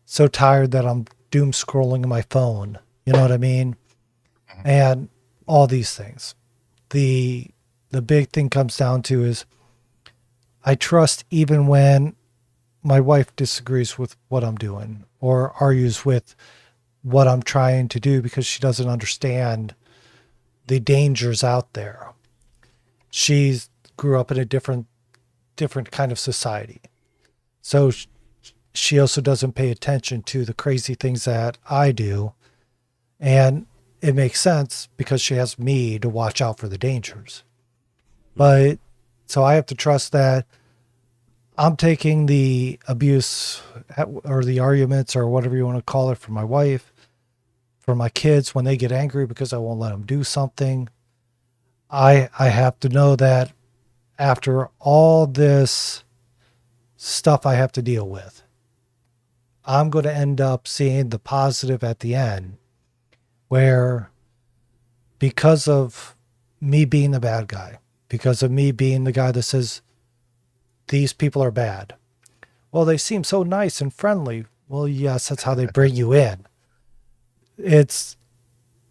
S3: so tired that I'm doom scrolling on my phone. You know what I mean? And all these things. The the big thing comes down to is I trust even when my wife disagrees with what I'm doing or argues with what I'm trying to do because she doesn't understand the dangers out there. She grew up in a different kind of society. So she also doesn't pay attention to the crazy things that I do. And it makes sense because she has me to watch out for the dangers.
S1: Hmm.
S3: But so I have to trust that I'm taking the abuse or the arguments or whatever you want to call it from my wife, for my kids when they get angry because I won't let them do something. I have to know that after all this stuff I have to deal with, I'm going to end up seeing the positive at the end where because of me being the bad guy, because of me being the guy that says these people are bad. Well, they seem so nice and friendly. Well, yes, that's how they bring you in. It's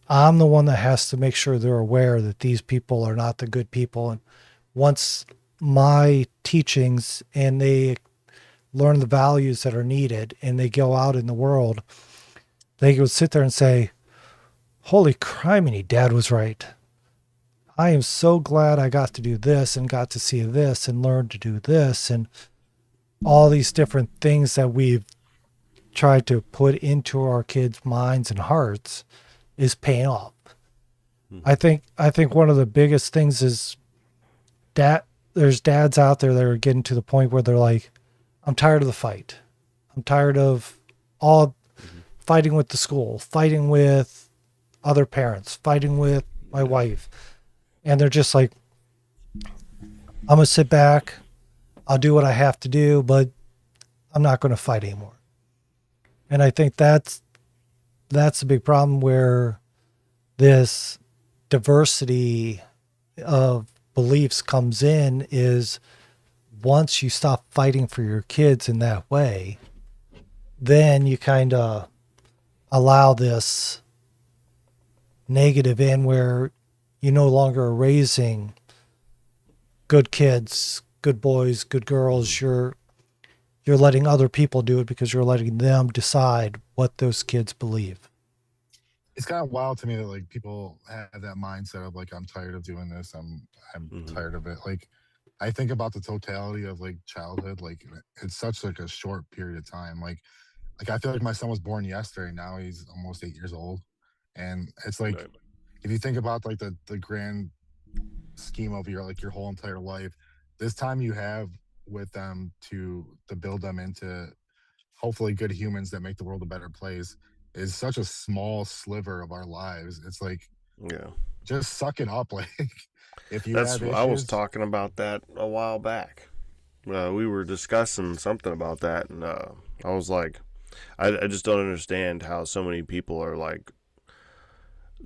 S3: I'm the one that has to make sure they're aware that these people are not the good people. And once my teachings and they learn the values that are needed and they go out in the world, they go sit there and say, holy criminy, dad was right. I am so glad I got to do this and got to see this and learn to do this and all these different things that we've tried to put into our kids' minds and hearts is paying off.
S1: Hmm.
S3: I think one of the biggest things is that there's dads out there that are getting to the point where they're like, I'm tired of the fight. I'm tired of all
S1: Hmm.
S3: fighting with the school, fighting with other parents, fighting with my
S1: Yeah.
S3: wife. And they're just like, I'm going to sit back. I'll do what I have to do, but I'm not going to fight anymore. And I think that's a big problem where this diversity of beliefs comes in is once you stop fighting for your kids in that way, then you kind of allow this negative in where you no longer are raising good kids, good boys, good
S1: Hmm.
S3: girls. You're letting other people do it because you're letting them decide what those kids believe.
S2: It's kind of wild to me that like people have that mindset of like I'm tired of doing this. I'm
S1: Hmm.
S2: tired of it. Like I think about the totality of like childhood. Like it's such like a short period of time. Like I feel like my son was born yesterday. Now he's almost 8 years old. And it's like,
S1: Right.
S2: if you think about like the grand scheme of your like your whole entire life, this time you have with them to build them into hopefully good humans that make the world a better place is such a small sliver of our lives. It's like,
S1: Yeah.
S2: just suck it up. Like, if you
S1: That's
S2: have
S1: I was
S2: issues,
S1: talking about that a while back. We were discussing something about that, and I was like, I just don't understand how so many people are like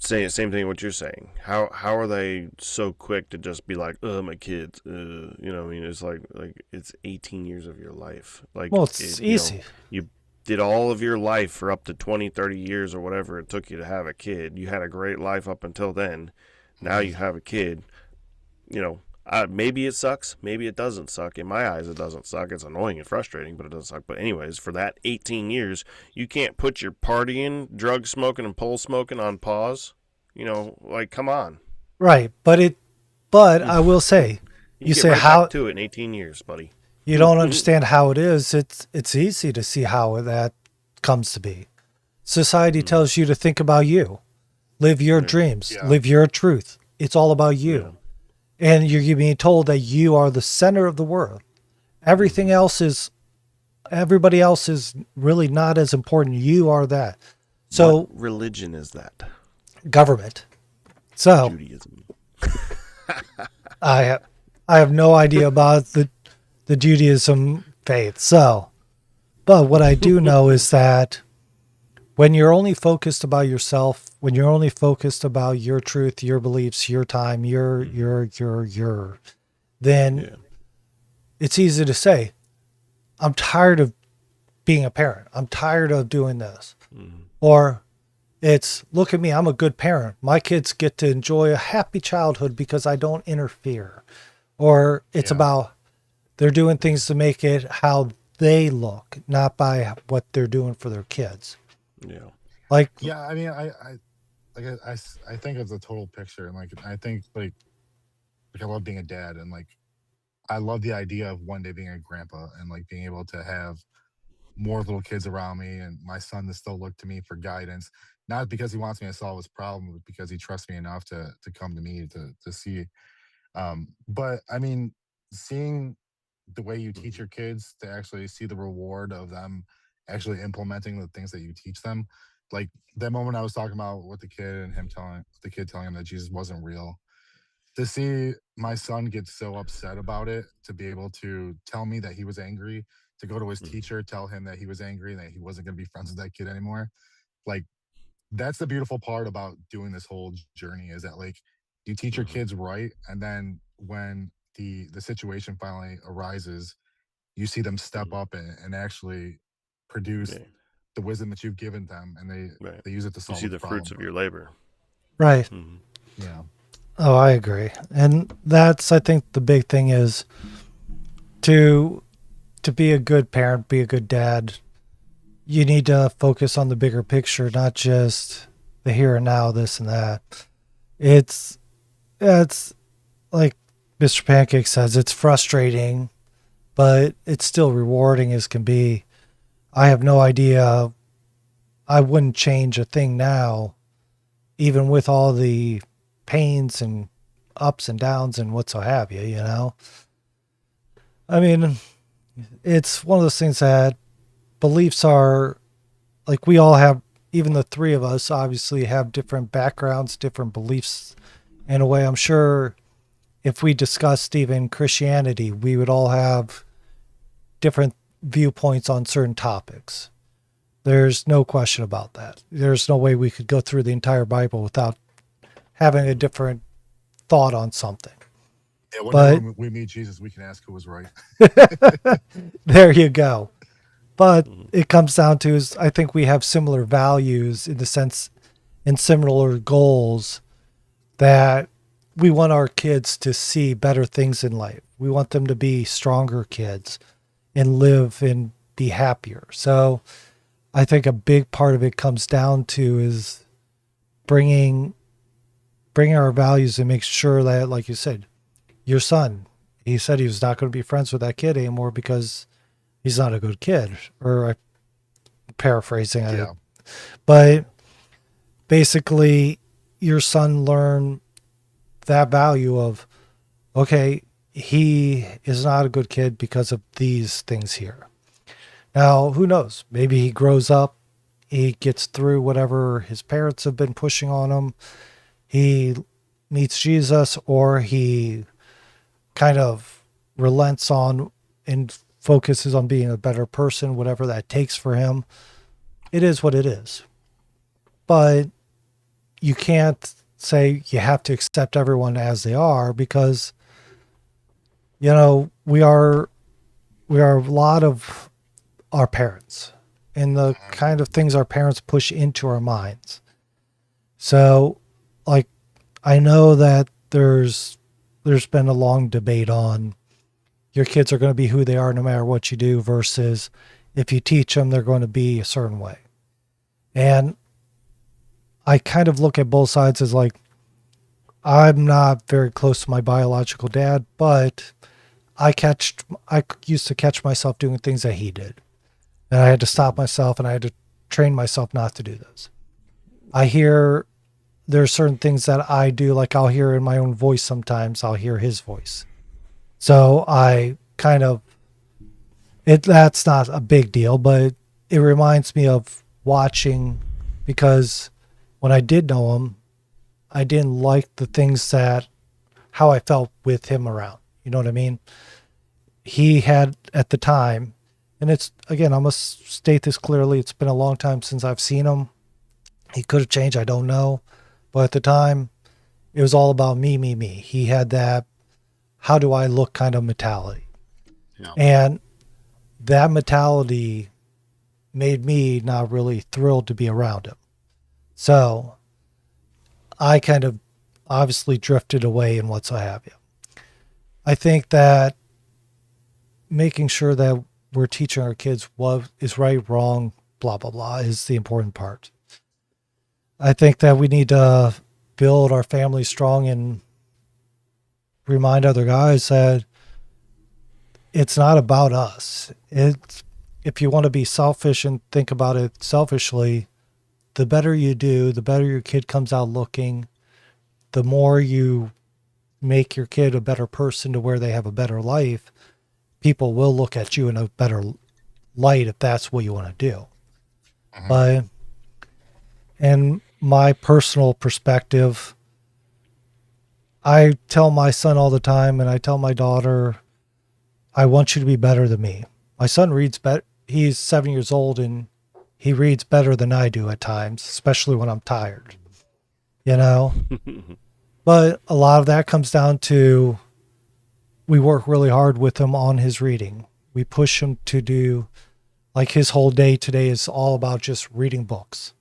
S1: saying the same thing what you're saying. How are they so quick to just be like, oh, my kids, you know? What I mean, it's like it's 18 years of your life. Like,
S3: Well, it's easy.
S1: You did all of your life for up to 20, 30 years or whatever it took you to have a kid. You had a great life up until then. Now you have a kid. You know, maybe it sucks. Maybe it doesn't suck. In my eyes, it doesn't suck. It's annoying and frustrating, but it doesn't suck. But anyways, for that 18 years, you can't put your partying, drug smoking, and pole smoking on pause. You know, like, come on.
S3: Right. But I will say,
S1: You
S3: you
S1: get
S3: say
S1: right
S3: how
S1: back to it in 18 years, buddy.
S3: you don't understand how it is. It's easy to see how that comes to be. Society tells you to think about you, live your dreams,
S2: Yeah.
S3: live your truth. It's all about you.
S1: Yeah.
S3: And you're being told that you are the center of the world. Everybody else is really not as important. You are that. So
S1: What religion is that?
S3: government. So
S1: Judaism.
S3: I have no idea about the Judaism faith. So, but what I do know is that when you're only focused about yourself, when you're only focused about your truth, your beliefs, your time, then
S1: Yeah.
S3: it's easy to say, I'm tired of being a parent. I'm tired of doing this. Or it's, look at me, I'm a good parent. My kids get to enjoy a happy childhood because I don't interfere. Or it's about they're doing things to make it how they look, not by what they're doing for their kids.
S1: Yeah.
S3: Like,
S2: yeah, I mean, I think of the total picture, and like I think like I love being a dad, and like I love the idea of one day being a grandpa and like being able to have more little kids around me and my son to still look to me for guidance, not because he wants me to solve his problem, but because he trusts me enough to come to me to see. But I mean, seeing the way you teach your kids to actually see the reward of them actually implementing the things that you teach them, like that moment I was talking about with the kid and him telling the kid telling him that Jesus wasn't real, to see my son get so upset about it, to be able to tell me that he was angry, to go to his teacher, tell him that he was angry and that he wasn't going to be friends with that kid anymore. Like, that's the beautiful part about doing this whole journey, is that like you teach your kids right, and then when the situation finally arises, you see them step up and actually produce
S1: Yeah.
S2: the wisdom that you've given them, and
S1: Right.
S2: they use it to
S1: You
S2: solve
S1: see
S2: the
S1: the fruits
S2: problem.
S1: of your labor.
S3: right.
S2: Yeah.
S3: Oh, I agree. And that's, I think the big thing is to be a good parent, be a good dad, you need to focus on the bigger picture, not just the here and now, this and that. It's like Mr. Pancake says, it's frustrating, but it's still rewarding as can be. I have no idea. I wouldn't change a thing now, even with all the pains and ups and downs and what so have you, you know? I mean, it's one of those things that beliefs are like, we all have, even the three of us obviously have different backgrounds, different beliefs in a way. I'm sure if we discussed even Christianity, we would all have different viewpoints on certain topics. There's no question about that. There's no way we could go through the entire Bible without having a different thought on something.
S2: Yeah,
S3: But
S2: whenever we meet Jesus, we can ask who was right.
S3: there you go. But it comes down to is, I think we have similar values in the sense, and similar goals, that we want our kids to see better things in life. We want them to be stronger kids and live and be happier. So I think a big part of it comes down to is bringing our values and make sure that, like you said, your son, he said he was not going to be friends with that kid anymore because he's not a good kid, or I'm paraphrasing it.
S2: Yeah.
S3: But basically your son learn that value of, okay, he is not a good kid because of these things here. Now, who knows? Maybe he grows up, he gets through whatever his parents have been pushing on him, he meets Jesus, or he kind of relents on and focuses on being a better person, whatever that takes for him. It is what it is. But you can't say you have to accept everyone as they are, because we are a lot of our parents and the kind of things our parents push into our minds. So, like, I know that there's been a long debate on your kids are going to be who they are no matter what you do, versus if you teach them, they're going to be a certain way. And I kind of look at both sides as like, I'm not very close to my biological dad, but I used to catch myself doing things that he did. And I had to stop myself and I had to train myself not to do those. I hear there's certain things that I do, like I'll hear in my own voice sometimes, I'll hear his voice. So I kind of that's not a big deal, but it reminds me of watching, because when I did know him, I didn't like the things that how I felt with him around. You know what I mean? He had at the time, and it's again, I must state this clearly, it's been a long time since I've seen him. He could have changed, I don't know. But at the time, it was all about me, me, me. He had that how do I look kind of mentality.
S2: Yeah.
S3: And that mentality made me not really thrilled to be around him. So I kind of obviously drifted away and what so have you. I think that making sure that we're teaching our kids what is right, wrong, blah, blah, blah is the important part. I think that we need to build our family strong and remind other guys that it's not about us. It's, if you want to be selfish and think about it selfishly, the better you do, the better your kid comes out looking, the more you make your kid a better person to where they have a better life, people will look at you in a better light if that's what you want to do. But in my personal perspective, I tell my son all the time, and I tell my daughter, I want you to be better than me. My son reads better. He's 7 years old, and he reads better than I do at times, especially when I'm tired, you know? But a lot of that comes down to we work really hard with him on his reading. We push him to do, like his whole day today is all about just reading books.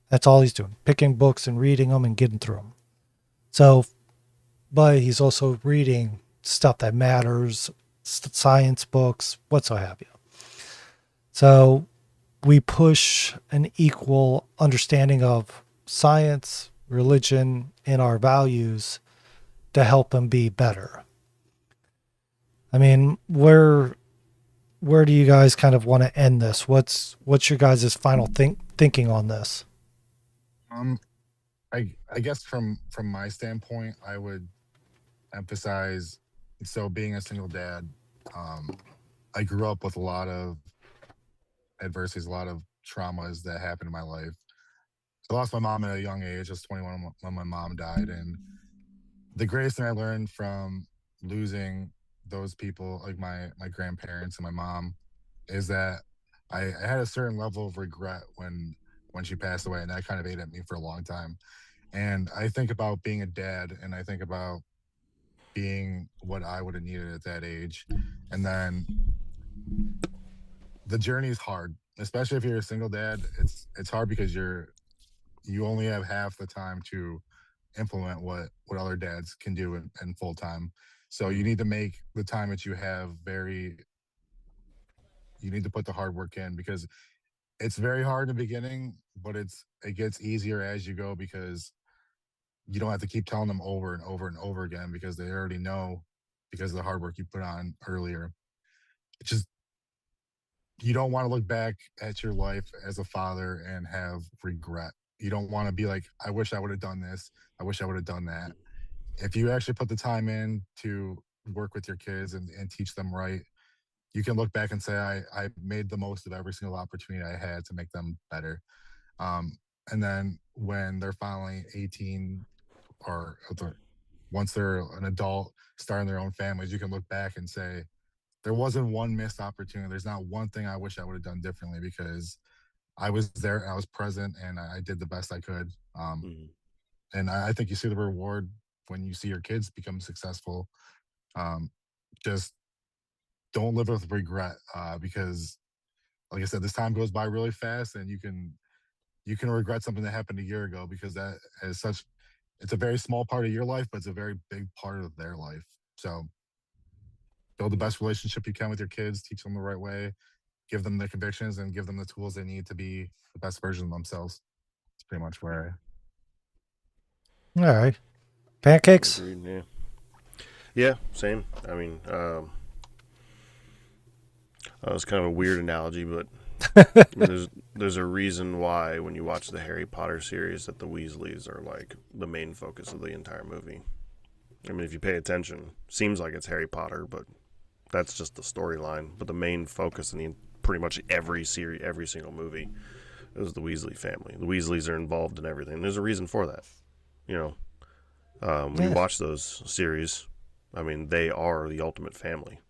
S3: That's all he's doing, picking books and reading them and getting through them. So, but he's also reading stuff that matters, science books, what so have you. So we push an equal understanding of science, religion, and our values to help him be better. I mean, where do you guys kind of want to end this? What's your guys' final thinking on this?
S2: Um, I guess from my standpoint, I would emphasize, so being a single dad, um, I grew up with a lot of adversities, a lot of traumas that happened in my life. I lost my mom at a young age. I was 21 when my mom died, and the greatest thing I learned from losing those people, like my grandparents and my mom, is that I had a certain level of regret when she passed away, and that kind of ate at me for a long time. And I think about being a dad, and I think about being what I would have needed at that age, and then the journey is hard, especially if you're a single dad. It's hard because you only have half the time to implement what other dads can do in full time. So you need to make the time that you have very. You need to put the hard work in, because it's very hard in the beginning, but it gets easier as you go, because you don't have to keep telling them over and over and over again, because they already know, because of the hard work you put on earlier. It's just, you don't want to look back at your life as a father and have regret. You don't want to be like, I wish I would have done this. I wish I would have done that. If you actually put the time in to work with your kids and teach them right, you can look back and say, I made the most of every single opportunity I had to make them better. Um, and then when they're finally 18 or once they're an adult, starting their own families, you can look back and say, there wasn't one missed opportunity. There's not one thing I wish I would have done differently because I was there, I was present, and I did the best I could.
S1: Mhm.
S2: And I think you see the reward when you see your kids become successful. Um, just don't live with regret because, like I said, this time goes by really fast, and you can regret something that happened a year ago because that is such. It's a very small part of your life, but it's a very big part of their life. So build the best relationship you can with your kids, teach them the right way, give them the convictions, and give them the tools they need to be the best version of themselves. It's pretty much where
S3: All right. Pancakes?
S1: Agreed. Yeah. Yeah. Same. I mean, that was kind of a weird analogy, but I mean, there's a reason why when you watch the Harry Potter series that the Weasleys are like the main focus of the entire movie. I mean, if you pay attention, seems like it's Harry Potter, but that's just the storyline. But the main focus in pretty much every series, every single movie, is the Weasley family. The Weasleys are involved in everything. There's a reason for that. You know, when you watch those series, I mean, they are the ultimate family.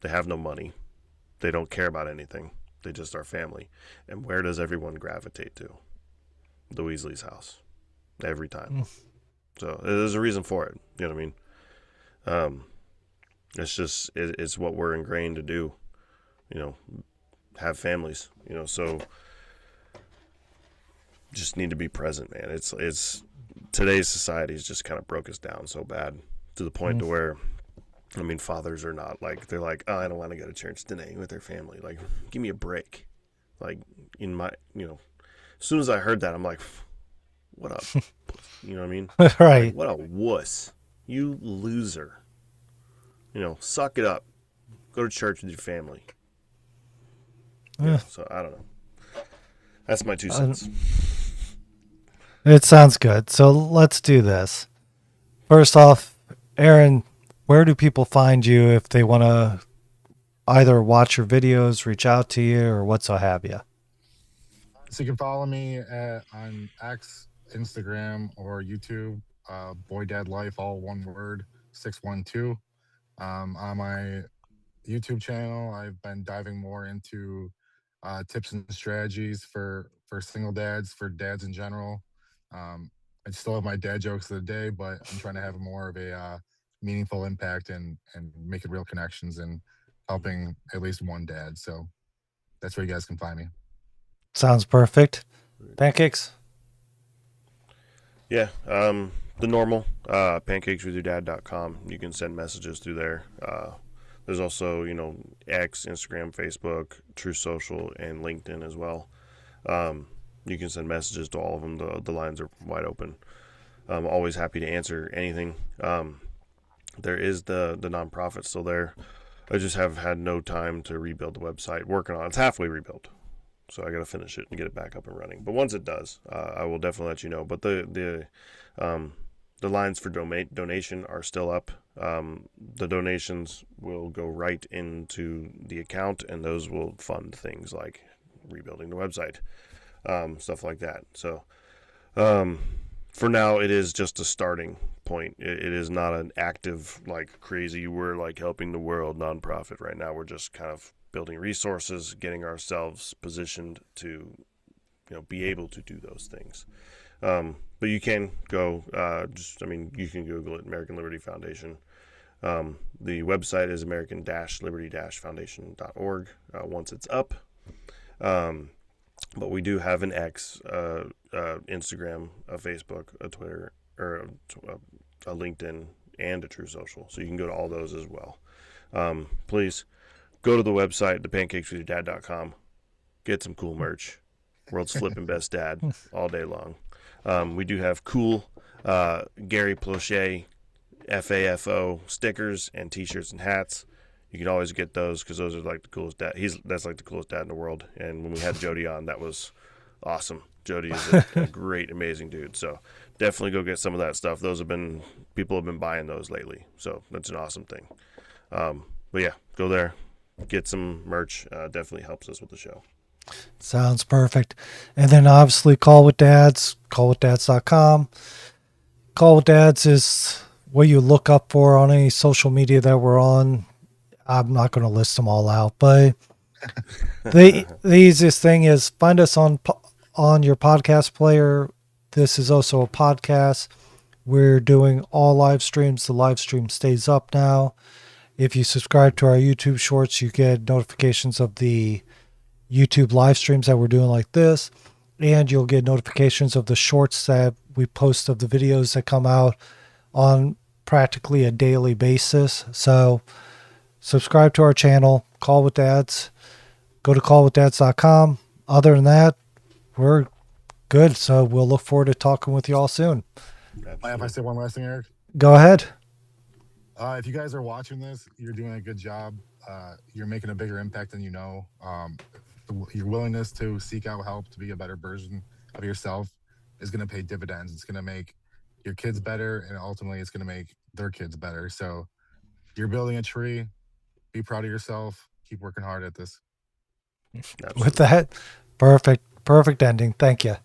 S1: They have no money. They don't care about anything. They just are family. And where does everyone gravitate to? The Weasley's house. Every time. So there's a reason for it. You know what I mean? It's just, it's what we're ingrained to do. You know, have families. You know, so just need to be present, man. It's today's society has just kind of broke us down so bad to the point to where, I mean, fathers are not like, they're like, oh, I don't want to go to church today with their family. Like, give me a break. Like, in my, you know, as soon as I heard that, I'm like, what up? You know what I mean?
S3: Right.
S1: Like, what a wuss. You loser. You know, suck it up. Go to church with your family. Yeah, so I don't know. That's my 2 cents.
S3: It sounds good. So let's do this. First off, Aaron, where do people find you if they want to either watch your videos, reach out to you, or what so have you?
S2: So you can follow me on X, Instagram, or YouTube. Boy Dad Life, all one word, 612. On my YouTube channel, I've been diving more into tips and strategies for single dads, for dads in general. I still have my dad jokes of the day, but I'm trying to have more of a meaningful impact and making real connections and helping at least one dad. So that's where you guys can find me.
S3: Sounds perfect. Pancakes?
S1: Yeah, the normal, pancakeswithyourdad.com. You can send messages through there. There's also, you know, X, Instagram, Facebook, True Social, and LinkedIn as well. You can send messages to all of them. The lines are wide open. I'm always happy to answer anything. There is the nonprofit still there. I just have had no time to rebuild the website. Working on it. It's halfway rebuilt. So I got to finish it and get it back up and running. But once it does, I will definitely let you know. But the lines for donation are still up. The donations will go right into the account, and those will fund things like rebuilding the website, stuff like that. So for now, it is just a starting point. It is not an active, like, crazy, we're like helping the world nonprofit right now. We're just kind of building resources, getting ourselves positioned to, you know, be able to do those things. But you can go, you can Google it, American Liberty Foundation. The website is american-liberty-foundation.org once it's up. But we do have an X, Instagram, a Facebook, a Twitter, or a LinkedIn, and a True Social. So you can go to all those as well. Please go to the website, thepancakeswithyourdad.com. Get some cool merch. World's flipping best dad all day long. We do have cool Gary Plochet FAFO stickers and t-shirts and hats. You can always get those because those are like the coolest dad. That's like the coolest dad in the world. And when we had Jody on, that was awesome. Jody is a great, amazing dude. So definitely go get some of that stuff. People have been buying those lately. So that's an awesome thing. But yeah, go there, get some merch. Definitely helps us with the show.
S3: Sounds perfect. And then obviously Call with Dads, callwithdads.com. Call with Dads is what you look up for on any social media that we're on. I'm not going to list them all out, but the easiest thing is find us on your podcast player. This is also a podcast. We're doing all live streams. The live stream stays up now. If you subscribe to our YouTube shorts, you get notifications of the YouTube live streams that we're doing like this, and you'll get notifications of the shorts that we post of the videos that come out on practically a daily basis. So subscribe to our channel, Call with Dads. Go to callwithdads.com. Other than that, we're good. So we'll look forward to talking with you all soon.
S2: If I say one last thing, Eric?
S3: Go ahead.
S2: If you guys are watching this, you're doing a good job. You're making a bigger impact than you know. Your willingness to seek out help to be a better version of yourself is going to pay dividends. It's going to make your kids better, and ultimately it's going to make their kids better. So you're building a tree. Be proud of yourself. Keep working hard at this.
S1: Absolutely.
S3: With that, perfect ending. Thank you.